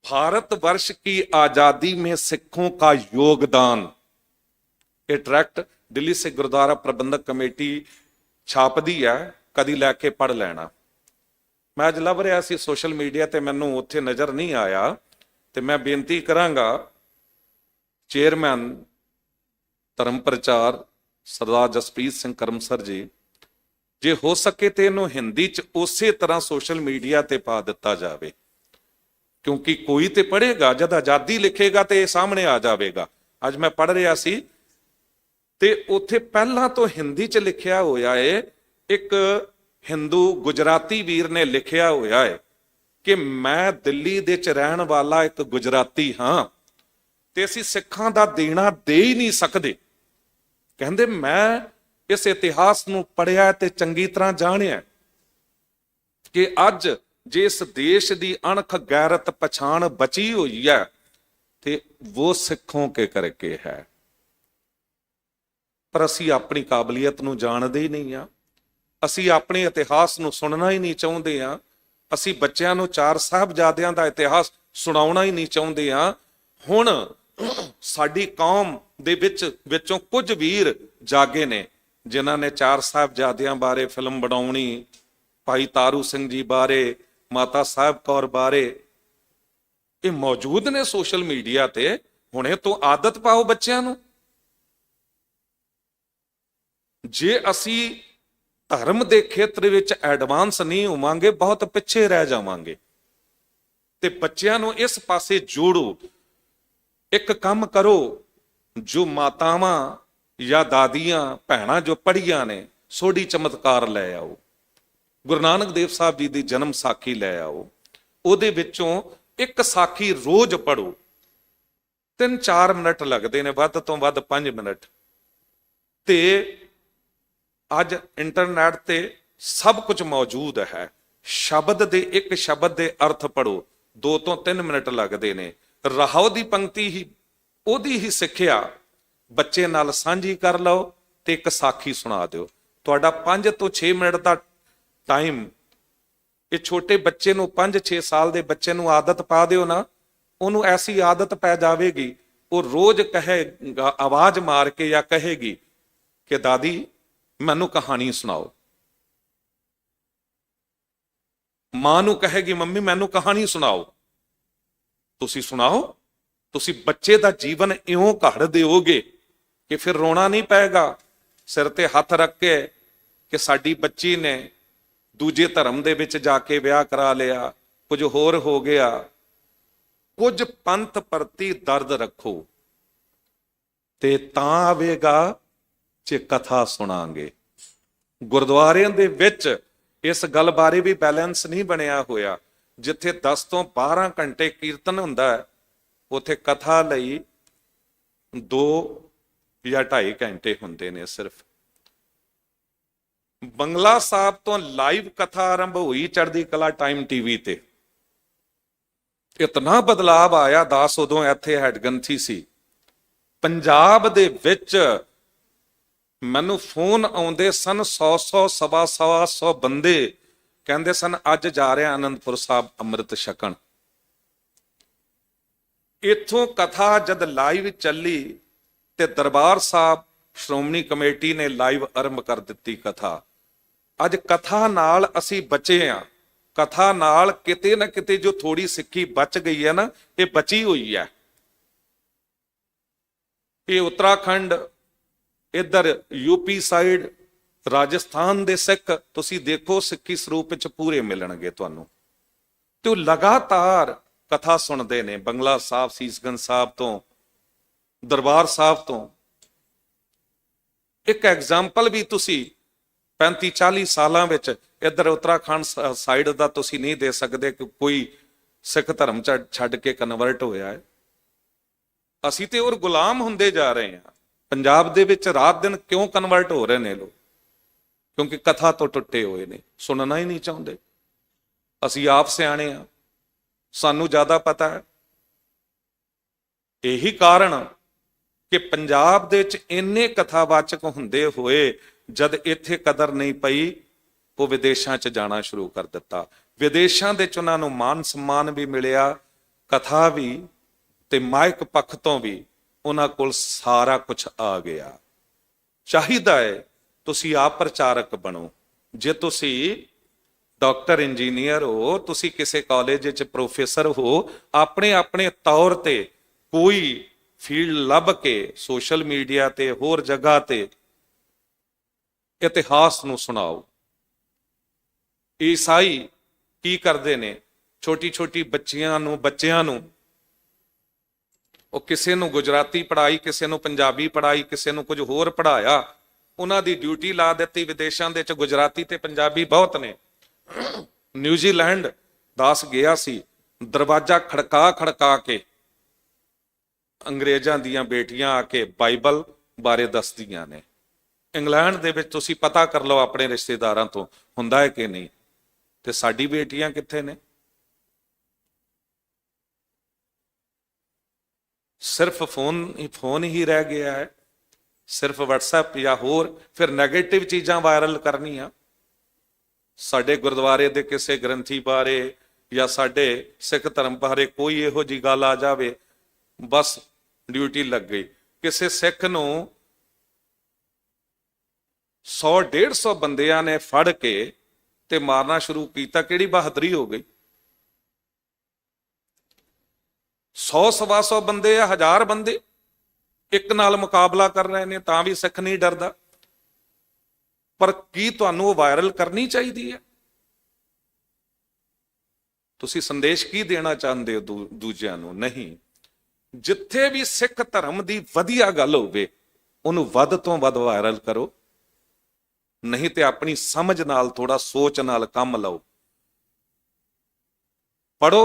भारतवर्ष की आजादी में सिखों का योगदान, ये ट्रैक्ट दिल्ली से गुरुद्वारा प्रबंधक कमेटी छापदी है, कदी लैके पढ़ लेना। मैं अज लभ रहा सी सोशल मीडिया ते मैनू उत्थे नज़र नहीं आया, ते मैं बेनती करांगा चेयरमैन धर्म प्रचार सरदार जसप्रीत सिंह करमसर जी, जे हो सके तो इनू हिंदी च उसे तरह सोशल मीडिया ते पा दिता जाए, क्योंकि कोई तो पढ़ेगा, जब आजादी लिखेगा तो यह सामने आ जाएगा। अज मैं पढ़ रहा सी ते उत्थे पहला तो हिंदी च लिखिया होया है, एक हिंदू गुजराती वीर ने लिखिया होया है कि मैं दिल्ली दे च रहन वाला एक गुजराती हाँ, ते असीं सिखां दा देना दे ही नहीं सकते। कहंदे मैं इस इतिहास नूं पढ़िया ते चंगी तरह जाणिया कि अज जिस देश की अणख गैरत पछाण बची हुई है ते वो सिखों के करके है। पर असी अपनी काबलियत नूं जाणदे ही नहीं आ, असी अपने इतिहास नूं सुनना ही नहीं चाहुंदे आ, असी बच्चों नूं चार साहिबजादियां दा इतिहास सुणाउणा ही नहीं चाहुंदे आ। हुण साडी कौम दे विचों कुछ वीर जागे ने जिन्हां ने चार साहिबजादियां बारे फिल्म बनाउणी, भाई तारू सिंह जी बारे, माता साहब कौर बारे, ये मौजूद ने सोशल मीडिया ते। हुणे तो आदत पाओ बच्चों नूं। जे असी ਧਰਮ ਦੇ ਖੇਤਰ ਵਿੱਚ ਐਡਵਾਂਸ ਨਹੀਂ ਹੋਵਾਂਗੇ, ਬਹੁਤ ਪਿੱਛੇ ਰਹਿ ਜਾਵਾਂਗੇ। ਤੇ ਬੱਚਿਆਂ ਨੂੰ ਇਸ ਪਾਸੇ ਜੋੜੋ। ਇੱਕ ਕੰਮ ਕਰੋ, ਜੋ ਮਾਤਾਵਾਂ ਜਾਂ ਦਾਦੀਆਂ ਭੈਣਾਂ ਜੋ ਪੜ੍ਹੀਆਂ ਨੇ, ਸੋਢੀ ਚਮਤਕਾਰ ਲੈ ਆਓ, ਗੁਰੂ ਨਾਨਕ ਦੇਵ ਸਾਹਿਬ ਜੀ ਦੀ ਜਨਮ ਸਾਖੀ ਲੈ ਆਓ, ਉਹਦੇ ਵਿੱਚੋਂ ਇੱਕ ਸਾਖੀ ਰੋਜ਼ ਪੜ੍ਹੋ। 3-4 ਮਿੰਟ ਲੱਗਦੇ ਨੇ, ਵੱਧ ਤੋਂ ਵੱਧ 5 ਮਿੰਟ। ਤੇ ਅੱਜ ਇੰਟਰਨੈਟ ਤੇ ਸਭ ਕੁਝ ਮੌਜੂਦ ਹੈ। ਸ਼ਬਦ ਦੇ ਇੱਕ ਸ਼ਬਦ ਦੇ ਅਰਥ ਪੜ੍ਹੋ, 2 ਤੋਂ 3 ਮਿੰਟ ਲੱਗਦੇ ਨੇ। ਰਾਹੋ ਦੀ ਪੰਕਤੀ ਹੀ, ਉਹਦੀ ਹੀ ਸਿੱਖਿਆ ਬੱਚੇ ਨਾਲ ਸਾਂਝੀ ਕਰ ਲਓ ਤੇ ਇੱਕ ਸਾਖੀ ਸੁਣਾ ਦਿਓ। ਤੁਹਾਡਾ 5 ਤੋਂ 6 ਮਿੰਟ ਦਾ ਟਾਈਮ, ਇਹ ਛੋਟੇ ਬੱਚੇ ਨੂੰ 5-6 ਸਾਲ ਦੇ ਬੱਚੇ ਨੂੰ ਆਦਤ ਪਾ ਦਿਓ ਨਾ, ਉਹਨੂੰ ਐਸੀ ਆਦਤ ਪੈ ਜਾਵੇਗੀ, ਉਹ ਰੋਜ਼ ਕਹੇਗਾ, ਆਵਾਜ਼ ਮਾਰ ਕੇ ਜਾਂ ਕਹੇਗੀ ਕਿ ਦਾਦੀ ਮੈਨੂੰ ਕਹਾਣੀ ਸੁਣਾਓ। ਮਾਂ ਨੂੰ ਕਹੇਗੀ ਮੰਮੀ ਮੈਨੂੰ ਕਹਾਣੀ ਸੁਣਾਓ। ਤੁਸੀਂ ਸੁਣਾਓ, ਤੁਸੀਂ ਬੱਚੇ ਦਾ ਜੀਵਨ ਇਉਂ ਘੜ ਦਿਓਗੇ ਕਿ ਫਿਰ ਰੋਣਾ ਨਹੀਂ ਪਏਗਾ। ਸਿਰ ਤੇ ਹੱਥ ਰੱਖ ਕੇ ਕਿ ਸਾਡੀ ਬੱਚੀ ਨੇ ਦੂਜੇ ਧਰਮ ਦੇ ਵਿੱਚ ਜਾ ਕੇ ਵਿਆਹ ਕਰਾ ਲਿਆ, ਕੁਝ ਹੋਰ ਹੋ ਗਿਆ। ਕੁਝ ਪੰਥ ਪ੍ਰਤੀ ਦਰਦ ਰੱਖੋ ਤੇ ਤਾਂ ਆਵੇਗਾ ਜੇ ਕਥਾ ਸੁਣਾਂਗੇ। ਗੁਰਦੁਆਰਿਆਂ ਦੇ ਵਿੱਚ ਇਸ ਗੱਲ ਬਾਰੇ ਵੀ ਬੈਲੈਂਸ ਨਹੀਂ ਬਣਿਆ ਹੋਇਆ। ਜਿੱਥੇ 10 ਤੋਂ 12 ਘੰਟੇ ਕੀਰਤਨ ਹੁੰਦਾ ਹੈ, ਉੱਥੇ ਕਥਾ ਲਈ 2 ਜਾਂ 2.5 ਘੰਟੇ ਹੁੰਦੇ ਨੇ ਸਿਰਫ। ਬੰਗਲਾ ਸਾਹਿਬ ਤੋਂ ਲਾਈਵ ਕਥਾ ਆਰੰਭ ਹੋਈ ਚੜ੍ਹਦੀ ਕਲਾ ਟਾਈਮ ਟੀਵੀ ਤੇ। ਇਤਨਾ ਬਦਲਾਵ ਆਇਆ, ਦਾਸ ਉਦੋਂ ਇੱਥੇ ਹੈਡਗੰਥੀ ਸੀ। ਪੰਜਾਬ ਦੇ ਵਿੱਚ ਮੈਨੂੰ ਫੋਨ ਆਉਂਦੇ ਸਨ, 100 ਸਵਾ 100 ਬੰਦੇ ਕਹਿੰਦੇ ਸਨ ਅੱਜ ਜਾ ਰਿਹਾ ਆਨੰਦਪੁਰ ਸਾਹਿਬ ਅੰਮ੍ਰਿਤ ਛਕਣ। ਇੱਥੋਂ ਕਥਾ ਜਦ ਲਾਈਵ ਚੱਲੀ ਤੇ ਦਰਬਾਰ ਸਾਹਿਬ ਸ਼੍ਰੋਮਣੀ ਕਮੇਟੀ ਨੇ ਲਾਈਵ ਆਰੰਭ ਕਰ ਦਿੱਤੀ ਕਥਾ। ਅੱਜ ਕਥਾ ਨਾਲ ਅਸੀਂ ਬਚੇ ਹਾਂ। ਕਥਾ ਨਾਲ ਕਿਤੇ ਨਾ ਕਿਤੇ ਜੋ ਥੋੜੀ ਸਿੱਖੀ ਬਚ ਗਈ ਹੈ ਨਾ, ਇਹ ਬਚੀ ਹੋਈ ਹੈ। ਇਹ ਉੱਤਰਾਖੰਡ, ਇੱਧਰ ਯੂਪੀ ਸਾਈਡ, ਰਾਜਸਥਾਨ ਦੇ ਸਿੱਖ ਤੁਸੀਂ ਦੇਖੋ ਸਿੱਖੀ ਸਰੂਪ ਵਿੱਚ ਪੂਰੇ ਮਿਲਣਗੇ ਤੁਹਾਨੂੰ। ਤੇ ਉਹ ਲਗਾਤਾਰ ਕਥਾ ਸੁਣਦੇ ਨੇ ਬੰਗਲਾ ਸਾਹਿਬ, ਸੀਸਗੰਜ ਸਾਹਿਬ ਤੋਂ, ਦਰਬਾਰ ਸਾਹਿਬ ਤੋਂ। ਇੱਕ ਐਗਜ਼ਾਮਪਲ ਵੀ ਤੁਸੀਂ 35-40 ਸਾਲਾਂ ਵਿੱਚ ਇੱਧਰ ਉੱਤਰਾਖੰਡ ਸਾਈਡ ਦਾ ਤੁਸੀਂ ਨਹੀਂ ਦੇ ਸਕਦੇ ਕਿ ਕੋਈ ਸਿੱਖ ਧਰਮ ਛੱਡ ਕੇ ਕਨਵਰਟ ਹੋਇਆ ਹੈ। ਅਸੀਂ ਤੇ ਹੋਰ ਗੁਲਾਮ ਹੁੰਦੇ ਜਾ ਰਹੇ ਹਾਂ। ਪੰਜਾਬ ਦੇ ਵਿੱਚ ਰਾਤ ਦਿਨ ਕਿਉਂ ਕਨਵਰਟ ਹੋ ਰਹੇ ਨੇ ਲੋਕ? ਕਿਉਂਕਿ ਕਥਾ ਤੋਂ ਟੁੱਟੇ ਹੋਏ ਨੇ, ਸੁਣਨਾ ਹੀ ਨਹੀਂ ਚਾਹੁੰਦੇ। ਅਸੀਂ ਆਪ ਸਿਆਣੇ ਆ, ਸਾਨੂੰ ਜ਼ਿਆਦਾ ਪਤਾ ਹੈ। ਇਹੀ ਕਾਰਨ ਕਿ ਪੰਜਾਬ ਦੇ ਵਿੱਚ ਇੰਨੇ ਕਥਾਵਾਚਕ ਹੁੰਦੇ ਹੋਏ ਜਦ ਇੱਥੇ ਕਦਰ ਨਹੀਂ ਪਈ, ਉਹ ਵਿਦੇਸ਼ਾਂ 'ਚ ਜਾਣਾ ਸ਼ੁਰੂ ਕਰ ਦਿੱਤਾ। ਵਿਦੇਸ਼ਾਂ ਦੇ 'ਚ ਉਹਨਾਂ ਨੂੰ ਮਾਨ ਸਨਮਾਨ ਵੀ ਮਿਲਿਆ, ਕਥਾ ਵੀ, ਤੇ ਮਾਇਕ ਪੱਖ ਤੋਂ ਵੀ ਉਹਨਾਂ ਕੋਲ ਸਾਰਾ ਕੁਝ ਆ ਗਿਆ। ਚਾਹੀਦਾ ਹੈ ਤੁਸੀਂ ਆਪ ਪ੍ਰਚਾਰਕ ਬਣੋ। ਜੇ ਤੁਸੀਂ ਡਾਕਟਰ, ਇੰਜੀਨੀਅਰ ਹੋ, ਤੁਸੀਂ ਕਿਸੇ ਕਾਲਜ ਵਿੱਚ ਪ੍ਰੋਫੈਸਰ ਹੋ, ਆਪਣੇ ਆਪਣੇ ਤੌਰ ਤੇ ਕੋਈ ਫੀਲਡ ਲੱਭ ਕੇ ਸੋਸ਼ਲ ਮੀਡੀਆ ਤੇ ਹੋਰ ਜਗ੍ਹਾ ਤੇ ਇਤਿਹਾਸ ਨੂੰ ਸੁਣਾਓ। ਈਸਾਈ ਕੀ ਕਰਦੇ ਨੇ? ਛੋਟੀ ਬੱਚਿਆਂ ਨੂੰ ਉਹ ਕਿਸੇ ਨੂੰ ਗੁਜਰਾਤੀ ਪੜ੍ਹਾਈ, ਕਿਸੇ ਨੂੰ ਪੰਜਾਬੀ ਪੜ੍ਹਾਈ, ਕਿਸੇ ਨੂੰ ਕੁਝ ਹੋਰ ਪੜ੍ਹਾਇਆ। ਉਹਨਾਂ ਦੀ ਡਿਊਟੀ ਲਾ ਦਿੱਤੀ। ਵਿਦੇਸ਼ਾਂ ਦੇ ਵਿੱਚ ਗੁਜਰਾਤੀ ਤੇ ਪੰਜਾਬੀ ਬਹੁਤ ਨੇ। ਨਿਊਜ਼ੀਲੈਂਡ ਦਾਸ ਗਿਆ ਸੀ, ਦਰਵਾਜ਼ਾ ਖੜਕਾ ਕੇ ਅੰਗਰੇਜ਼ਾਂ ਦੀਆਂ ਬੇਟੀਆਂ ਆ ਕੇ ਬਾਈਬਲ ਬਾਰੇ ਦੱਸਦੀਆਂ ਨੇ। ਇੰਗਲੈਂਡ ਦੇ ਵਿੱਚ ਤੁਸੀਂ ਪਤਾ ਕਰ ਲਓ ਆਪਣੇ ਰਿਸ਼ਤੇਦਾਰਾਂ ਤੋਂ, ਹੁੰਦਾ ਹੈ ਕਿ ਨਹੀਂ। ਤੇ ਸਾਡੀ ਬੇਟੀਆਂ ਕਿੱਥੇ ਨੇ? ਸਿਰਫ ਫੋਨ ਹੀ ਰਹਿ ਗਿਆ ਹੈ, ਸਿਰਫ WhatsApp ਜਾਂ ਹੋਰ। ਫਿਰ ਨੈਗੇਟਿਵ ਚੀਜ਼ਾਂ ਵਾਇਰਲ ਕਰਨੀਆਂ। ਸਾਡੇ ਗੁਰਦੁਆਰੇ ਦੇ ਕਿਸੇ ਗ੍ਰੰਥੀ ਬਾਰੇ ਜਾਂ ਸਾਡੇ ਸਿੱਖ ਧਰਮ ਬਾਰੇ ਕੋਈ ਇਹੋ ਜਿਹੀ ਗੱਲ ਆ ਜਾਵੇ, ਬਸ ਡਿਊਟੀ ਲੱਗ ਗਈ। ਕਿਸੇ ਸਿੱਖ ਨੂੰ 100-150 ਬੰਦਿਆਂ ਨੇ ਫੜ ਕੇ ਤੇ ਮਾਰਨਾ ਸ਼ੁਰੂ ਕੀਤਾ। ਕਿਹੜੀ ਬਹਾਦਰੀ ਹੋ ਗਈ? 100-125 ਬੰਦੇ ਆ, 1000 ਬੰਦੇ ਇੱਕ ਨਾਲ ਮੁਕਾਬਲਾ ਕਰ ਰਹੇ ਨੇ, ਤਾਂ ਵੀ ਸਿੱਖ ਨਹੀਂ ਡਰਦਾ। ਪਰ ਕੀ ਤੁਹਾਨੂੰ ਉਹ ਵਾਇਰਲ ਕਰਨੀ ਚਾਹੀਦੀ ਹੈ? ਤੁਸੀਂ ਸੰਦੇਸ਼ ਕੀ ਦੇਣਾ ਚਾਹੁੰਦੇ ਹੋ ਦੂਜਿਆਂ ਨੂੰ? ਨਹੀਂ। ਜਿੱਥੇ ਵੀ ਸਿੱਖ ਧਰਮ ਦੀ ਵਧੀਆ ਗੱਲ ਹੋਵੇ ਉਹਨੂੰ ਵੱਧ ਤੋਂ ਵੱਧ ਵਾਇਰਲ ਕਰੋ, ਨਹੀਂ ਤੇ ਆਪਣੀ ਸਮਝ ਨਾਲ, ਥੋੜਾ ਸੋਚ ਨਾਲ ਕੰਮ ਲਓ। पढ़ो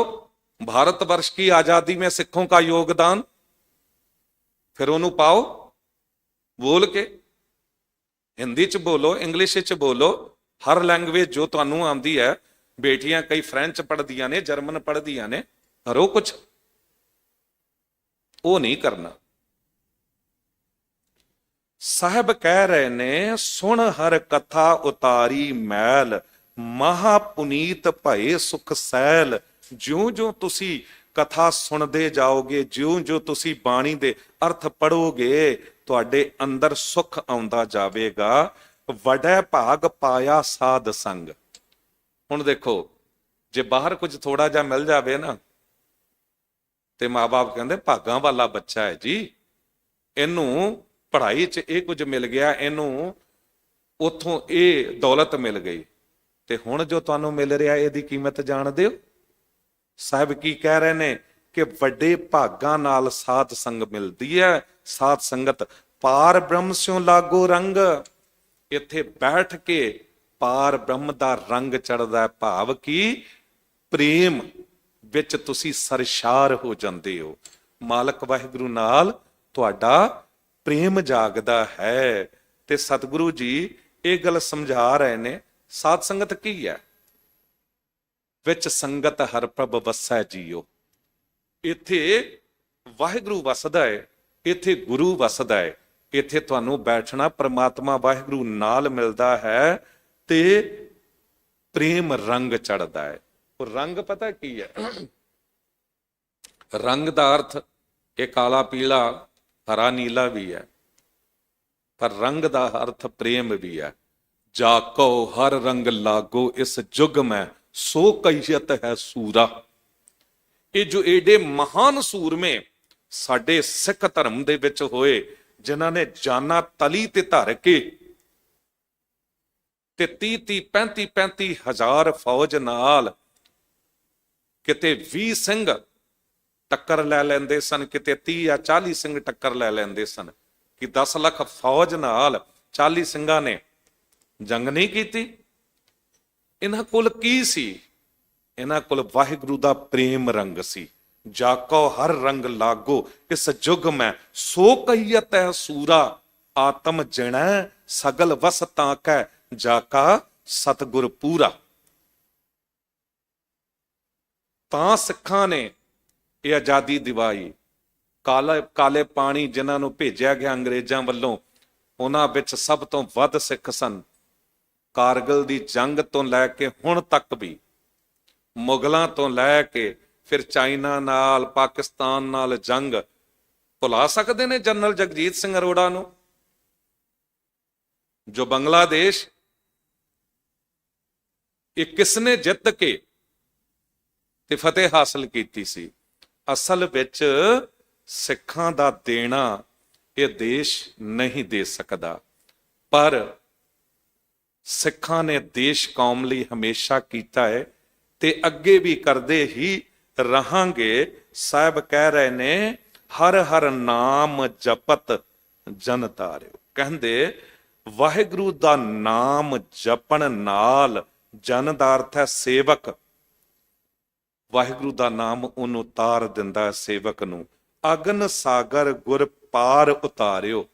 भारतवर्ष की आजादी में सिखों का योगदान, फिर ਉਹਨੂੰ ਪਾਓ ਬੋਲ ਕੇ। ਹਿੰਦੀ ਚ ਬੋਲੋ, ਇੰਗਲਿਸ਼ ਚ ਬੋਲੋ, ਹਰ ਲੈਂਗੁਏਜ ਜੋ ਤੁਹਾਨੂੰ ਆਉਂਦੀ ਹੈ। ਬੇਟੀਆਂ ਕਈ ਫ੍ਰੈਂਚ ਪੜ੍ਹਦੀਆਂ ਨੇ, ਜਰਮਨ ਪੜ੍ਹਦੀਆਂ ਨੇ, ਕਰੋ ਕੁਛ। ਉਹ ਨਹੀਂ ਕਰਨਾ। ਸਾਹਿਬ ਕਹਿ ਰਹੇ ਨੇ, ਸੁਣ ਹਰ ਕਥਾ ਉਤਾਰੀ ਮੈਲ, ਮਹਾ ਪੁਨੀਤ ਭਏ ਸੁਖ ਸੈਲ। ਜਿਉਂ-ਜਿਉਂ ਤੁਸੀਂ ਕਥਾ ਸੁਣਦੇ ਜਾਓਗੇ, ਜਿਉਂ-ਜਿਉਂ ਤੁਸੀਂ ਬਾਣੀ ਦੇ ਅਰਥ ਪੜੋਗੇ, ਤੁਹਾਡੇ ਅੰਦਰ ਸੁਖ ਆਉਂਦਾ ਜਾਵੇਗਾ। ਵਡੈ ਭਾਗ ਪਾਇਆ ਸਾਧ ਸੰਗ। ਹੁਣ ਦੇਖੋ, ਜੇ ਬਾਹਰ ਕੁਝ ਥੋੜਾ ਜਿਹਾ ਮਿਲ ਜਾਵੇ ਨਾ, ਤੇ ਮਾਂ-ਬਾਪ ਕਹਿੰਦੇ ਭਾਗਾਂ ਵਾਲਾ ਬੱਚਾ ਹੈ ਜੀ, ਇਹਨੂੰ ਪੜ੍ਹਾਈ 'ਚ ਇਹ ਕੁਝ ਮਿਲ ਗਿਆ, ਇਹਨੂੰ ਉੱਥੋਂ ਇਹ ਦੌਲਤ ਮਿਲ ਗਈ। ਤੇ ਹੁਣ ਜੋ ਤੁਹਾਨੂੰ ਮਿਲ ਰਿਹਾ, ਇਹਦੀ ਕੀਮਤ ਜਾਣਦੇ ਹੋ? ਸਾਹਿਬ ਕੀ ਕਹਿ ਰਹੇ ਨੇ ਕਿ ਵੱਡੇ ਭਾਗਾਂ ਨਾਲ ਸਾਧ ਸੰਗ ਮਿਲਦੀ ਹੈ। ਸਾਧ ਸੰਗਤ ਪਾਰ ਬ੍ਰਹਮ ਸਿਉ ਲਾਗੋ ਰੰਗ। ਇੱਥੇ ਬੈਠ ਕੇ ਪਾਰ ਬ੍ਰਹਮ ਦਾ ਰੰਗ ਚੜਦਾ ਹੈ, ਭਾਵ ਕਿ ਪ੍ਰੇਮ ਵਿੱਚ ਤੁਸੀਂ ਸਰਸ਼ਾਰ ਹੋ ਜਾਂਦੇ ਹੋ। ਮਾਲਕ ਵਾਹਿਗੁਰੂ ਨਾਲ ਤੁਹਾਡਾ ਪ੍ਰੇਮ ਜਾਗਦਾ ਹੈ। ਤੇ ਸਤਿਗੁਰੂ ਜੀ ਇਹ ਗੱਲ ਸਮਝਾ ਰਹੇ ਨੇ, ਸਾਧ ਸੰਗਤ ਕੀ ਹੈ? ਵਿੱਚ ਸੰਗਤ ਹਰ ਪ੍ਰਭ ਵਸੈ ਜੀਓ। ਇੱਥੇ ਵਾਹਿਗੁਰੂ ਵਸਦਾ ਹੈ, ਇੱਥੇ ਗੁਰੂ ਵਸਦਾ ਹੈ। ਇੱਥੇ ਤੁਹਾਨੂੰ ਬੈਠਣਾ ਪ੍ਰਮਾਤਮਾ ਵਾਹਿਗੁਰੂ ਨਾਲ ਮਿਲਦਾ ਹੈ ਤੇ ਪ੍ਰੇਮ ਰੰਗ ਚੜਦਾ ਹੈ। ਉਹ ਰੰਗ ਪਤਾ ਕੀ ਹੈ? ਰੰਗ ਦਾ ਅਰਥ ਇਹ ਕਾਲਾ, ਪੀਲਾ, ਹਰਾ, ਨੀਲਾ ਵੀ ਹੈ, ਪਰ ਰੰਗ ਦਾ ਅਰਥ ਪ੍ਰੇਮ ਵੀ ਹੈ। ਜਾਕੋ ਹਰ ਰੰਗ ਲਾਗੋ ਇਸ ਜੁਗ ਮੈਂ, ਸੋ ਕਹੀਅਤ ਹੈ ਸੂਰਾ। ਇਹ ਜੋ ਏਡੇ ਮਹਾਨ ਸੂਰਮੇ ਸਾਡੇ ਸਿੱਖ ਧਰਮ ਦੇ ਵਿੱਚ ਹੋਏ, ਜਿਨ੍ਹਾਂ ਨੇ ਜਾਨਾਂ ਤਲੀ ਤੇ ਧਰ ਕੇ ਤੇ 30-30, 35-35 ਹਜ਼ਾਰ ਫੌਜ ਨਾਲ, ਕਿਤੇ 20 ਸਿੰਘ ਟੱਕਰ ਲੈ ਲੈਂਦੇ ਸਨ, ਕਿਤੇ 30 ਜਾਂ 40 ਸਿੰਘ ਟੱਕਰ ਲੈ ਲੈਂਦੇ ਸਨ, ਕਿ 10 ਲੱਖ ਫੌਜ ਨਾਲ 40 ਸਿੰਘਾਂ ਨੇ ਜੰਗ ਨਹੀਂ ਕੀਤੀ। ਇਹਨਾਂ ਕੋਲ ਕੀ ਸੀ? ਇਹਨਾਂ ਕੋਲ ਵਾਹਿਗੁਰੂ ਦਾ ਪ੍ਰੇਮ ਰੰਗ ਸੀ। ਜਾਕੋ ਹਰ ਰੰਗ ਲਾਗੋ ਇਸ ਜੁਗ ਮੈਂ, ਸੋ ਕਹੀਅਤ ਹੈ ਸੂਰਾ। ਆਤਮ ਜਿਣੈ ਸਗਲ ਵਸ ਤਾਂ ਕੈ, ਜਾਕਾ ਸਤਿਗੁਰ ਪੂਰਾ। ਤਾਂ ਸਿੱਖਾਂ ਨੇ ਇਹ ਆਜ਼ਾਦੀ ਦਿਵਾਈ। ਕਾਲੇ ਪਾਣੀ ਜਿਨ੍ਹਾਂ ਨੂੰ ਭੇਜਿਆ ਗਿਆ ਅੰਗਰੇਜ਼ਾਂ ਵੱਲੋਂ, ਉਹਨਾਂ ਵਿੱਚ ਸਭ ਤੋਂ ਵੱਧ ਸਿੱਖ ਸਨ। ਕਾਰਗਿਲ ਦੀ ਜੰਗ ਤੋਂ ਲੈ ਕੇ ਹੁਣ ਤੱਕ ਵੀ, ਮੁਗਲਾਂ ਤੋਂ ਲੈ ਕੇ ਫਿਰ ਚਾਈਨਾ ਨਾਲ, ਪਾਕਿਸਤਾਨ ਨਾਲ ਜੰਗ, ਭੁਲਾ ਸਕਦੇ ਨੇ ਜਨਰਲ ਜਗਜੀਤ ਸਿੰਘ ਅਰੋੜਾ ਨੂੰ, ਜੋ ਬੰਗਲਾਦੇਸ਼ ਇਹ ਕਿਸਨੇ ਜਿੱਤ ਕੇ ਤੇ ਫਤਿਹ ਹਾਸਲ ਕੀਤੀ ਸੀ? ਅਸਲ ਵਿੱਚ ਸਿੱਖਾਂ ਦਾ ਦੇਣਾ ਇਹ ਦੇਸ਼ ਨਹੀਂ ਦੇ ਸਕਦਾ, ਪਰ ਸਿੱਖਾਂ ਨੇ ਦੇਸ਼ ਕੌਮ ਲਈ ਹਮੇਸ਼ਾ ਕੀਤਾ ਹੈ ਤੇ ਅੱਗੇ ਵੀ ਕਰਦੇ ਹੀ ਰਹਾਂਗੇ। ਸਾਹਿਬ ਕਹਿ ਰਹੇ ਨੇ, ਹਰ ਹਰ ਨਾਮ ਜਪਤ ਜਨ ਤਾਰਿਓ। ਕਹਿੰਦੇ ਵਾਹਿਗੁਰੂ ਦਾ ਨਾਮ ਜਪਣ ਨਾਲ, ਜਨ ਦਾ ਅਰਥ ਹੈ ਸੇਵਕ, ਵਾਹਿਗੁਰੂ ਦਾ ਨਾਮ ਉਹਨੂੰ ਤਾਰ ਦਿੰਦਾ ਹੈ ਸੇਵਕ ਨੂੰ। ਅਗਨ ਸਾਗਰ ਗੁਰ ਪਾਰ ਉਤਾਰਿਓ।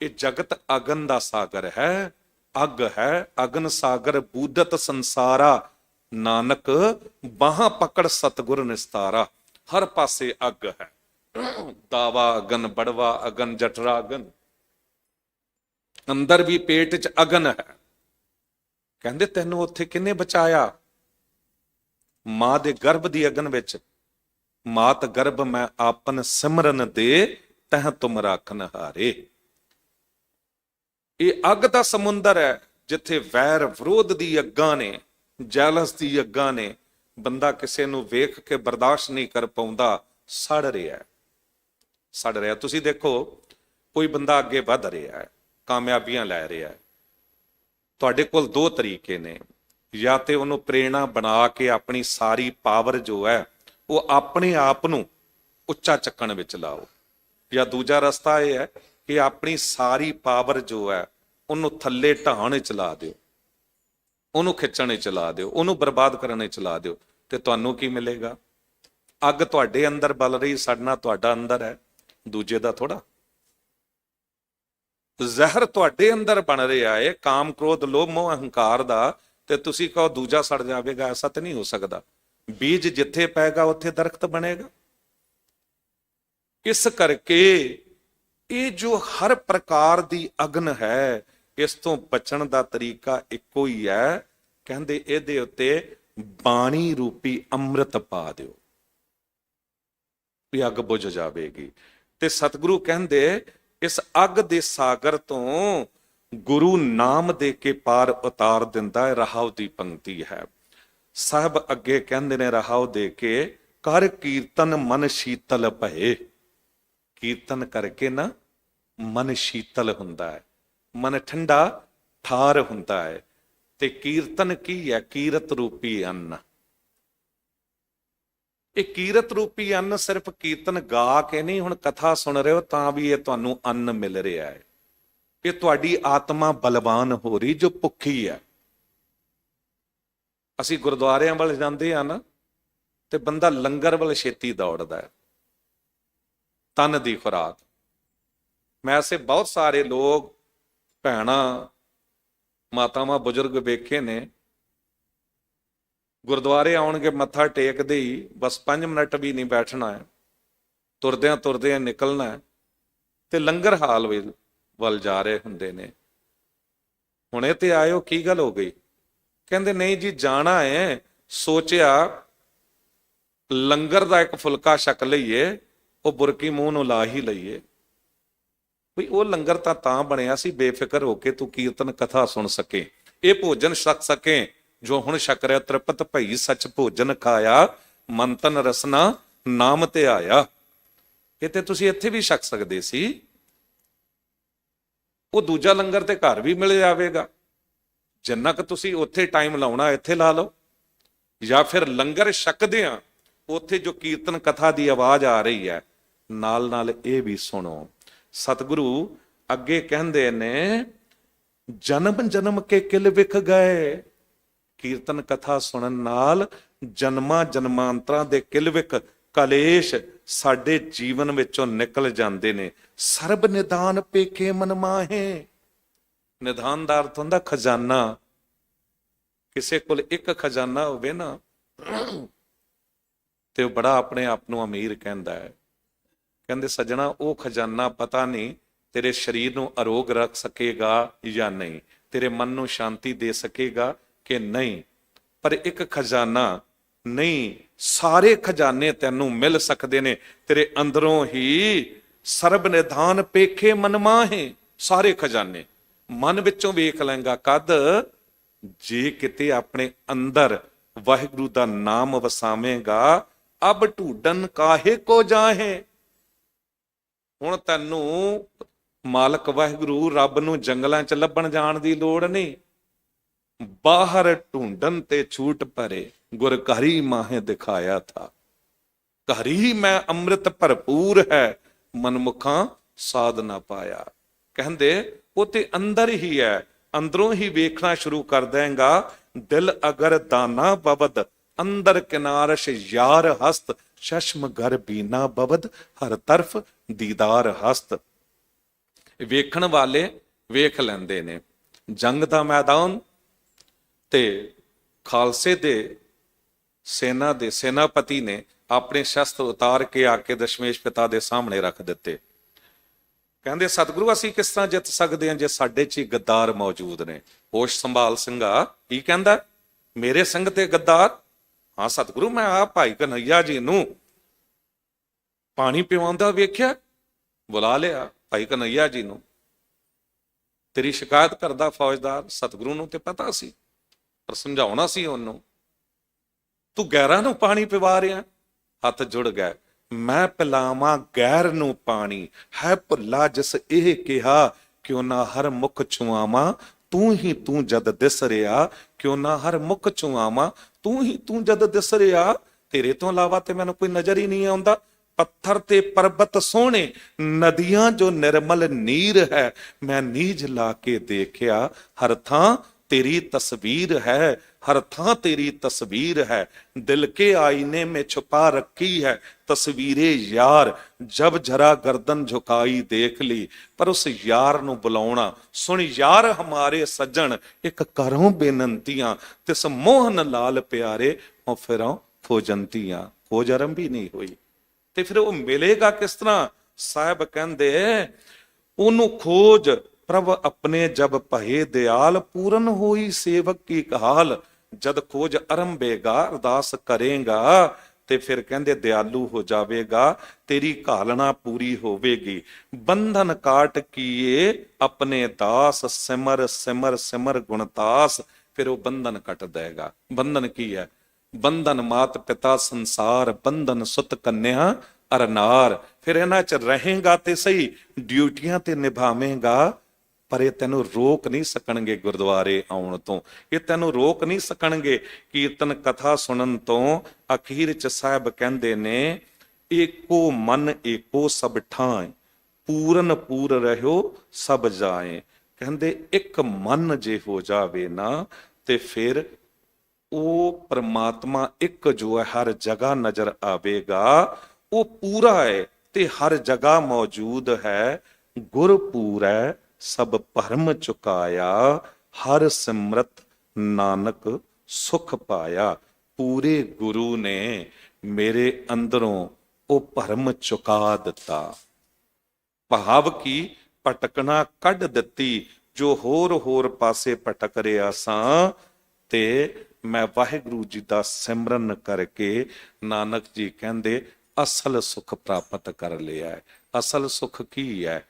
ਇਹ ਜਗਤ ਅਗਨ ਦਾ ਸਾਗਰ ਹੈ, ਅੱਗ ਹੈ। ਅਗਨ ਸਾਗਰ ਬੂਦਤ ਸੰਸਾਰਾ, ਨਾਨਕ ਬਾਹਾਂ ਪਕੜ ਸਤਿਗੁਰ ਨਿਸਤਾਰਾ। ਹਰ ਪਾਸੇ ਅੱਗ ਹੈ। ਦਾਵਾ ਅਗਨ, ਬੜਵਾ ਅਗਨ, ਜਠਰਾ ਅਗਨ, ਅੰਦਰ ਵੀ ਪੇਟ 'ਚ ਅਗਨ ਹੈ। ਕਹਿੰਦੇ ਤੈਨੂੰ ਉੱਥੇ ਕਿਹਨੇ ਬਚਾਇਆ? ਮਾਂ ਦੇ ਗਰਭ ਦੀ ਅਗਨ ਵਿੱਚ। ਮਾਤ ਗਰਭ ਮੈਂ ਆਪਨ ਸਿਮਰਨ ਦੇ, ਤਹ ਤੁਮ ਰਾਖਨ ਹਾਰੇ। ਇਹ ਅੱਗ ਦਾ ਸਮੁੰਦਰ ਹੈ, ਜਿੱਥੇ ਵੈਰ ਵਿਰੋਧ ਦੀ ਅੱਗਾਂ ਨੇ, ਜੈਲਸ ਦੀ ਅੱਗਾਂ ਨੇ। ਬੰਦਾ ਕਿਸੇ ਨੂੰ ਵੇਖ ਕੇ ਬਰਦਾਸ਼ਤ ਨਹੀਂ ਕਰ ਪਾਉਂਦਾ, ਸੜ ਰਿਹਾ, ਸੜ ਰਿਹਾ। ਤੁਸੀਂ ਦੇਖੋ, ਕੋਈ ਬੰਦਾ ਅੱਗੇ ਵੱਧ ਰਿਹਾ ਹੈ, ਕਾਮਯਾਬੀਆਂ ਲੈ ਰਿਹਾ ਹੈ, ਤੁਹਾਡੇ ਕੋਲ ਦੋ ਤਰੀਕੇ ਨੇ, ਜਾਂ ਤੇ ਉਹਨੂੰ ਪ੍ਰੇਰਣਾ ਬਣਾ ਕੇ ਆਪਣੀ ਸਾਰੀ ਪਾਵਰ ਜੋ ਹੈ ਉਹ ਆਪਣੇ ਆਪ ਨੂੰ ਉੱਚਾ ਚੱਕਣ ਵਿੱਚ ਲਾਓ, ਜਾਂ ਦੂਜਾ ਰਸਤਾ ਇਹ ਹੈ ਕਿ ਆਪਣੀ ਸਾਰੀ ਪਾਵਰ ਜੋ ਹੈ ਉਹਨੂੰ ਥੱਲੇ ਢਾਣ ਵਿੱਚ ਲਾ ਦਿਓ, ਉਹਨੂੰ ਖਿੱਚਣ ਵਿੱਚ ਲਾ ਦਿਓ, ਉਹਨੂੰ ਬਰਬਾਦ ਕਰਨ ਵਿੱਚ ਲਾ ਦਿਓ। ਤੇ ਤੁਹਾਨੂੰ ਕੀ ਮਿਲੇਗਾ? ਅੱਗ ਤੁਹਾਡੇ ਅੰਦਰ ਬਲ ਰਹੀ, ਸੜਨਾ ਤੁਹਾਡਾ ਅੰਦਰ ਹੈ, ਦੂਜੇ ਦਾ ਥੋੜਾ। ਜ਼ਹਿਰ ਤੁਹਾਡੇ ਅੰਦਰ ਬਣ ਰਿਹਾ ਹੈ, ਕਾਮ ਕ੍ਰੋਧ ਲੋਭ ਮੋਹ ਅਹੰਕਾਰ ਦਾ, ਤੇ ਤੁਸੀਂ ਕਹੋ ਦੂਜਾ ਸੜ ਜਾਵੇਗਾ, ਐਸਾ ਤਾਂ ਨਹੀਂ ਹੋ ਸਕਦਾ। ਬੀਜ ਜਿੱਥੇ ਪੈਗਾ ਉੱਥੇ ਦਰਖਤ ਬਣੇਗਾ। ਇਸ ਕਰਕੇ ਇਹ ਜੋ ਹਰ ਪ੍ਰਕਾਰ ਦੀ ਅਗਨ ਹੈ, ਇਸ ਤੋਂ ਬਚਣ ਦਾ ਤਰੀਕਾ ਇੱਕੋ ਹੀ ਹੈ। ਕਹਿੰਦੇ ਇਹਦੇ ਉੱਤੇ ਬਾਣੀ ਰੂਪੀ ਅੰਮ੍ਰਿਤ ਪਾ ਦਿਓ, ਵੀ ਅੱਗ ਬੁਝ ਜਾਵੇਗੀ। ਤੇ ਸਤਿਗੁਰੂ ਕਹਿੰਦੇ ਇਸ ਅੱਗ ਦੇ ਸਾਗਰ ਤੋਂ ਗੁਰੂ ਨਾਮ ਦੇ ਕੇ ਪਾਰ ਉਤਾਰ ਦਿੰਦਾ ਹੈ। ਰਹਾਉ ਦੀ ਪੰਕਤੀ ਹੈ। ਸਾਹਿਬ ਅੱਗੇ ਕਹਿੰਦੇ ਨੇ ਰਹਾਉ ਦੇ ਕੇ, ਕਰ ਕੀਰਤਨ ਮਨ ਸ਼ੀਤਲ ਭਏ। ਕੀਰਤਨ ਕਰਕੇ ਨਾ ਮਨ ਸ਼ੀਤਲ ਹੁੰਦਾ ਹੈ, ਮਨ ਠੰਡਾ ਠਾਰ ਹੁੰਦਾ ਹੈ। ਤੇ ਕੀਰਤਨ ਕੀ ਹੈ? ਕੀਰਤ ਰੂਪੀ ਅੰਨ। ਇਹ ਕੀਰਤ ਰੂਪੀ ਅੰਨ ਸਿਰਫ ਕੀਰਤਨ ਗਾ ਕੇ ਨਹੀਂ, ਹੁਣ ਕਥਾ ਸੁਣ ਰਹੇ ਹੋ ਤਾਂ ਵੀ ਇਹ ਤੁਹਾਨੂੰ ਅੰਨ ਮਿਲ ਰਿਹਾ ਹੈ। ਇਹ ਤੁਹਾਡੀ ਆਤਮਾ ਬਲਵਾਨ ਹੋ ਰਹੀ ਜੋ ਭੁੱਖੀ ਹੈ। ਅਸੀਂ ਗੁਰਦੁਆਰਿਆਂ ਵੱਲ ਜਾਂਦੇ ਆ ਨਾ, ਤੇ ਬੰਦਾ ਲੰਗਰ ਵੱਲ ਛੇਤੀ ਦੌੜਦਾ ਹੈ, ਤਨ ਦੀ ਖੁਰਾਕ। ਮੈਂ ਐਸੇ ਬਹੁਤ ਸਾਰੇ ਲੋਕ, ਭੈਣਾਂ, ਮਾਤਾਵਾਂ, ਬਜ਼ੁਰਗ ਵੇਖੇ ਨੇ, ਗੁਰਦੁਆਰੇ ਆਉਣਗੇ, ਮੱਥਾ ਟੇਕਦੇ ਹੀ ਬਸ 5 ਮਿੰਟ ਵੀ ਨਹੀਂ ਬੈਠਣਾ ਹੈ, ਤੁਰਦਿਆਂ ਤੁਰਦਿਆਂ ਨਿਕਲਣਾ ਹੈ, ਤੇ ਲੰਗਰ ਹਾਲ ਵੱਲ ਜਾ ਰਹੇ ਹੁੰਦੇ ਨੇ। ਹੁਣੇ ਤੇ ਆਇਓ, ਕੀ ਗੱਲ ਹੋ ਗਈ? ਕਹਿੰਦੇ ਨਹੀਂ ਜੀ ਜਾਣਾ ਹੈ, ਸੋਚਿਆ ਲੰਗਰ ਦਾ ਇੱਕ ਫੁਲਕਾ ਛਕ ਲਈਏ, ਉਹ ਬੁਰਕੀ ਮੂੰਹ ਨੂੰ ਲਾ ਹੀ ਲਈਏ। ਵੀ ਉਹ ਲੰਗਰ ਤਾਂ ਬਣਿਆ ਸੀ ਬੇਫਿਕਰ ਹੋ ਕੇ ਤੂੰ ਕੀਰਤਨ ਕਥਾ ਸੁਣ ਸਕੇ, ਇਹ ਭੋਜਨ ਛਕ ਸਕੇ ਜੋ ਹੁਣ ਛਕ ਰਿਹਾ। ਤ੍ਰਿਪਤ ਭਈ ਸੱਚ ਭੋਜਨ ਖਾਇਆ, ਮਨ ਤਨ ਰਸਨਾ ਨਾਮ ਤੇ ਆਇਆ। ਇਹ ਤੇ ਤੁਸੀਂ ਇੱਥੇ ਵੀ ਛਕ ਸਕਦੇ ਸੀ। ਉਹ ਦੂਜਾ ਲੰਗਰ ਤੇ ਘਰ ਵੀ ਮਿਲ ਜਾਵੇਗਾ। ਜਿੰਨਾ ਕੁ ਤੁਸੀਂ ਉੱਥੇ ਟਾਈਮ ਲਾਉਣਾ ਇੱਥੇ ਲਾ ਲਓ, ਜਾਂ ਫਿਰ ਲੰਗਰ ਛਕਦਿਆਂ ਉੱਥੇ ਜੋ ਕੀਰਤਨ ਕਥਾ ਦੀ ਆਵਾਜ਼ ਆ ਰਹੀ ਹੈ ਨਾਲ ਨਾਲ ਇਹ ਵੀ ਸੁਣੋ। ਸਤਿਗੁਰੂ ਅੱਗੇ ਕਹਿੰਦੇ ਨੇ, ਜਨਮ ਜਨਮ ਕੇ ਕਿਲ ਵਿਖ ਗਏ। ਕੀਰਤਨ ਕਥਾ ਸੁਣਨ ਨਾਲ ਜਨਮਾਂ ਜਨਮਾਂਤਰਾਂ ਦੇ ਕਿਲ ਵਿਖ, ਕਲੇਸ਼ ਸਾਡੇ ਜੀਵਨ ਵਿੱਚੋਂ ਨਿਕਲ ਜਾਂਦੇ ਨੇ। ਸਰਬ ਨਿਦਾਨ ਪੇਖੇ ਮਨ ਮਾਹੇ। ਨਿਦਾਨ ਦਾ ਅਰਥ ਹੁੰਦਾ ਖਜ਼ਾਨਾ। ਕਿਸੇ ਕੋਲ ਇੱਕ ਖਜ਼ਾਨਾ ਹੋਵੇ ਨਾ, ਤੇ ਉਹ ਬੜਾ ਆਪਣੇ ਆਪ ਨੂੰ ਅਮੀਰ ਕਹਿੰਦਾ ਹੈ। ਕਹਿੰਦੇ ਸੱਜਣਾ, ਉਹ ਖਜ਼ਾਨਾ ਪਤਾ ਨਹੀਂ ਤੇਰੇ ਸਰੀਰ ਨੂੰ ਅਰੋਗ ਰੱਖ ਸਕੇਗਾ ਜਾਂ ਨਹੀਂ, ਤੇਰੇ ਮਨ ਨੂੰ ਸ਼ਾਂਤੀ ਦੇ ਸਕੇਗਾ ਕਿ ਨਹੀਂ, ਪਰ ਇੱਕ ਖਜ਼ਾਨਾ ਨਹੀਂ, ਸਾਰੇ ਖਜ਼ਾਨੇ ਤੈਨੂੰ ਮਿਲ ਸਕਦੇ ਨੇ ਤੇਰੇ ਅੰਦਰੋਂ ਹੀ। ਸਰਬ ਨਿਧਾਨ ਪੇਖੇ ਮਨ ਮਾਹੇ। ਸਾਰੇ ਖਜ਼ਾਨੇ ਮਨ ਵਿੱਚੋਂ ਵੇਖ ਲੈਂਗਾ ਕਦ? ਜੇ ਕਿਤੇ ਆਪਣੇ ਅੰਦਰ ਵਾਹਿਗੁਰੂ ਦਾ ਨਾਮ ਵਸਾਵੇਂਗਾ। ਅਬ ਢੂਡਨ ਕਾਹੇ ਕੋ ਜਾਹੇ। ਹੁਣ ਤੈਨੂੰ ਮਾਲਕ ਵਾਹਿਗੁਰੂ ਰੱਬ ਨੂੰ ਜੰਗਲਾਂ 'ਚ ਲੱਭਣ ਜਾਣ ਦੀ ਲੋੜ ਨਹੀਂ। ਬਾਹਰ ਢੂੰਡਨ ਤੇ ਛੂਟ ਪਰੇ, ਗੁਰ ਘਰ ਹੀ ਮਾਹੇ ਦਿਖਾਇਆ ਥਾ। ਘਰ ਹੀ ਮੈਂ ਅੰਮ੍ਰਿਤ ਭਰਪੂਰ ਹੈ, ਮਨਮੁਖਾਂ ਸਾਧ ਨਾ ਪਾਇਆ। ਕਹਿੰਦੇ ਉਹ ਤੇ ਅੰਦਰ ਹੀ ਹੈ, ਅੰਦਰੋਂ ਹੀ ਵੇਖਣਾ ਸ਼ੁਰੂ ਕਰ ਦੇਂਗਾ। ਦਿਲ ਅਗਰ ਦਾਨਾ ਬਬਦ, ਅੰਦਰ ਕਿਨਾਰਸ਼ ਯਾਰ ਹਸਤ। ਚਸ਼ਮ ਘਰ ਬੀਨਾ ਬਬਦ, ਹਰ ਤਰਫ ਦੀਦਾਰ ਹਸਤ। ਵੇਖਣ ਵਾਲੇ ਵੇਖ ਲੈਂਦੇ ਨੇ। ਜੰਗ ਦਾ ਮੈਦਾਨ ਤੇ ਖਾਲਸੇ ਦੇ ਸੈਨਾ ਦੇ ਸੈਨਾਪਤੀ ਨੇ ਆਪਣੇ ਸ਼ਸਤਰ ਉਤਾਰ ਕੇ ਆ ਕੇ ਦਸ਼ਮੇਸ਼ ਪਿਤਾ ਦੇ ਸਾਹਮਣੇ ਰੱਖ ਦਿੱਤੇ। ਕਹਿੰਦੇ ਸਤਿਗੁਰੂ ਅਸੀਂ ਕਿਸ ਤਰ੍ਹਾਂ ਜਿੱਤ ਸਕਦੇ ਹਾਂ ਜੇ ਸਾਡੇ 'ਚ ਹੀ ਗੱਦਾਰ ਮੌਜੂਦ ਨੇ। ਹੋਸ਼ ਸੰਭਾਲ ਸਿੰਘਾ ਕੀ ਕਹਿੰਦਾ? ਮੇਰੇ ਸਿੰਘ ਤੇ ਗੱਦਾਰ? ਹਾਂ ਸਤਿਗੁਰੂ, ਮੈਂ ਆ ਭਾਈ ਕਨ੍ਹਈਆ ਜੀ ਨੂੰ ਪਾਣੀ ਪਿਵਾਉਂਦਾ ਵੇਖਿਆ, ਬੁਲਾ ਲਿਆ ਭਾਈ ਕਨ੍ਹਈਆ ਜੀ ਨੂੰ। ਤੇਰੀ ਸ਼ਿਕਾਇਤ ਕਰਦਾ ਫੌਜਦਾਰ। ਸਤਿਗੁਰੂ ਨੂੰ ਤੇ ਪਤਾ ਸੀ, ਪਰ ਸਮਝਾਉਣਾ ਸੀ ਉਹਨੂੰ। ਤੂੰ ਗੈਰਾਂ ਨੂੰ ਪਾਣੀ ਪਿਵਾ ਰਿਹਾ। ਹੱਥ ਜੁੜ ਗਏ। ਮੈਂ ਪਿਲਾਵਾਂ ਗੈਰ ਨੂੰ ਪਾਣੀ, ਹੈ ਭੁੱਲਾ ਜਿਸ ਇਹ ਕਿਹਾ, ਕਿਉਂ ਨਾ ਹਰ ਮੁਖ ਛੁਆਵਾਂ ਤੂੰ ਹੀ ਤੂੰ ਜਦ ਦਿਸ ਰਿਹਾ, ਕਿਉਂ ਨਾ ਹਰ ਮੁਖ ਚੋਂ ਆਵਾਂ। ਤੂੰ ਹੀ ਤੂੰ ਜਦ ਦਿਸ ਰਿਹਾ, ਤੇਰੇ ਤੋਂ ਇਲਾਵਾ ਤੇ ਮੈਨੂੰ ਕੋਈ ਨਜ਼ਰ ਹੀ ਨਹੀਂ ਆਉਂਦਾ। ਪੱਥਰ ਤੇ ਪਰਬਤ ਸੋਹਣੇ, ਨਦੀਆਂ ਜੋ ਨਿਰਮਲ ਨੀਰ ਹੈ। ਮੈਂ ਨੀਝ ਲਾ ਕੇ ਦੇਖਿਆ, ਹਰ ਥਾਂ तेरी तस्वीर है, हर थां तेरी तस्वीर है। दिल के आईने में छुपा रखी है तस्वीरे यार। जब जरा गर्दन झुकाई देख ली, पर उस यार नूं बुलाउणा। सुन यार हमारे सज्जन, एक करों बेनंतियां, तिस मोहन लाल प्यारे ओ फिरों खोजंतियां। खोज आरंभ ही नहीं हुई ते फिर वो मिलेगा किस तरह? साहब कहंदे ओनू खोज प्रभ अपने जब भये दयाल, पूरन होई सेवक की कहाल। जद खोज आरंभेगा, अरदास करेगा, ते फिर कहंदे दयालु हो जावेगा, तेरी घालना पूरी होवेगी। बंधन काट किए अपने दास, सिमर सिमर सिमर गुणतास। फिर वो बंधन कट देगा। बंधन की है? बंधन मात पिता संसार, बंधन सुत कन्या अरनार। फिर इन्हां च रहेगा ते सही, ड्यूटियां ते निभावेगा, ਪਰ ਇਹ ਤੈਨੂੰ ਰੋਕ ਨਹੀਂ ਸਕਣਗੇ ਗੁਰਦੁਆਰੇ ਆਉਣ ਤੋਂ। ਇਹ ਤੈਨੂੰ ਰੋਕ ਨਹੀਂ ਸਕਣਗੇ ਕੀਰਤਨ ਕਥਾ ਸੁਣਨ ਤੋਂ। ਅਖੀਰ ਚ ਸਾਹਿਬ ਕਹਿੰਦੇ ਨੇ, ਏਕੋ ਮਨ ਏਕੋ ਸਭ ਠਾਂਏ, ਪੂਰਨ ਪੂਰ ਰਹਿਓ ਸਭ ਜਾਏ। ਕਹਿੰਦੇ ਇੱਕ ਮਨ ਜੇ ਹੋ ਜਾਵੇ ਨਾ, ਤੇ ਫਿਰ ਉਹ ਪਰਮਾਤਮਾ ਇੱਕ ਜੋ ਹੈ ਹਰ ਜਗ੍ਹਾ ਨਜ਼ਰ ਆਵੇਗਾ। ਉਹ ਪੂਰਾ ਹੈ ਤੇ ਹਰ ਜਗ੍ਹਾ ਮੌਜੂਦ ਹੈ। ਗੁਰਪੂਰੈ ਸਭ ਭਰਮ ਚੁਕਾਇਆ, ਹਰ ਸਿਮਰਤ ਨਾਨਕ ਸੁਖ ਪਾਇਆ। ਪੂਰੇ ਗੁਰੂ ਨੇ ਮੇਰੇ ਅੰਦਰੋਂ ਉਹ ਭਰਮ ਚੁਕਾ ਦਿੱਤਾ। ਭਾਵ ਕੀ ਭਟਕਣਾ ਕੱਢ ਦਿੱਤੀ। ਜੋ ਹੋਰ ਪਾਸੇ ਭਟਕ ਰਿਹਾ ਸਾਂ, ਤੇ ਮੈਂ ਵਾਹਿਗੁਰੂ ਜੀ ਦਾ ਸਿਮਰਨ ਕਰਕੇ, ਨਾਨਕ ਜੀ ਕਹਿੰਦੇ, ਅਸਲ ਸੁਖ ਪ੍ਰਾਪਤ ਕਰ ਲਿਆ ਹੈ। ਅਸਲ ਸੁਖ ਕੀ ਹੈ?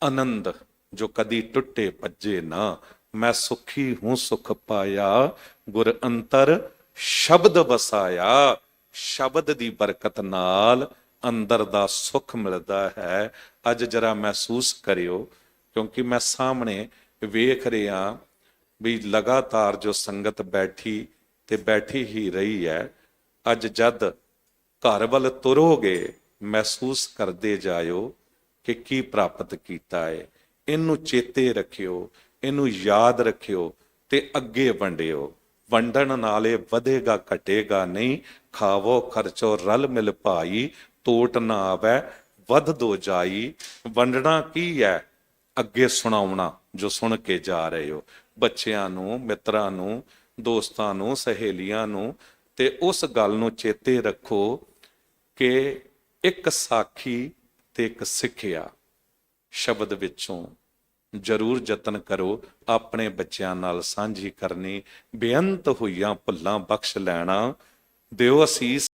ਆਨੰਦ ਜੋ ਕਦੀ ਟੁੱਟੇ ਭੱਜੇ ਨਾ। ਮੈਂ ਸੁਖੀ ਹੂੰ ਸੁਖ ਪਾਇਆ, ਗੁਰ ਅੰਤਰ ਸ਼ਬਦ ਵਸਾਇਆ। ਸ਼ਬਦ ਦੀ ਬਰਕਤ ਨਾਲ ਅੰਦਰ ਦਾ ਸੁਖ ਮਿਲਦਾ ਹੈ। ਅੱਜ ਜਰਾ ਮਹਿਸੂਸ ਕਰਿਓ, ਕਿਉਂਕਿ ਮੈਂ ਸਾਹਮਣੇ ਵੇਖ ਰਿਹਾ ਵੀ ਲਗਾਤਾਰ ਜੋ ਸੰਗਤ ਬੈਠੀ ਤੇ ਬੈਠੀ ਹੀ ਰਹੀ ਹੈ। ਅੱਜ ਜਦ ਘਰ ਵੱਲ ਤੁਰੋਗੇ, ਮਹਿਸੂਸ ਕਰਦੇ ਜਾਇਓ ਕਿ ਕੀ ਪ੍ਰਾਪਤ ਕੀਤਾ ਹੈ। ਇਹਨੂੰ ਚੇਤੇ ਰੱਖਿਓ, ਇਹਨੂੰ ਯਾਦ ਰੱਖਿਓ ਤੇ ਅੱਗੇ ਵੰਡਿਓ। ਵੰਡਣ ਨਾਲੇ ਵਧੇਗਾ ਘਟੇਗਾ ਨਹੀਂ। ਖਾਵੋ ਖਰਚੋ ਰਲ ਮਿਲ ਭਾਈ, ਤੋਟ ਨਾ ਆਵੈ ਵੱਧ ਦੋ ਜਾਈ। ਵੰਡਣਾ ਕੀ ਹੈ? ਅੱਗੇ ਸੁਣਾਉਣਾ ਜੋ ਸੁਣ ਕੇ ਜਾ ਰਹੇ ਹੋ, ਬੱਚਿਆਂ ਨੂੰ, ਮਿੱਤਰਾਂ ਨੂੰ, ਦੋਸਤਾਂ ਨੂੰ, ਸਹੇਲੀਆਂ ਨੂੰ। ਤੇ ਉਸ ਗੱਲ ਨੂੰ ਚੇਤੇ ਰੱਖੋ ਕਿ ਇੱਕ ਸਾਖੀ ਤੇ ਇੱਕ ਸਿੱਖਿਆ ਸ਼ਬਦ ਵਿੱਚੋਂ ਜ਼ਰੂਰ ਯਤਨ ਕਰੋ ਆਪਣੇ ਬੱਚਿਆਂ ਨਾਲ ਸਾਂਝੀ ਕਰਨੀ। ਬੇਅੰਤ ਹੋਈਆਂ ਭੁੱਲਾਂ ਬਖਸ਼ ਲੈਣਾ। ਦਿਓ ਅਸੀਸ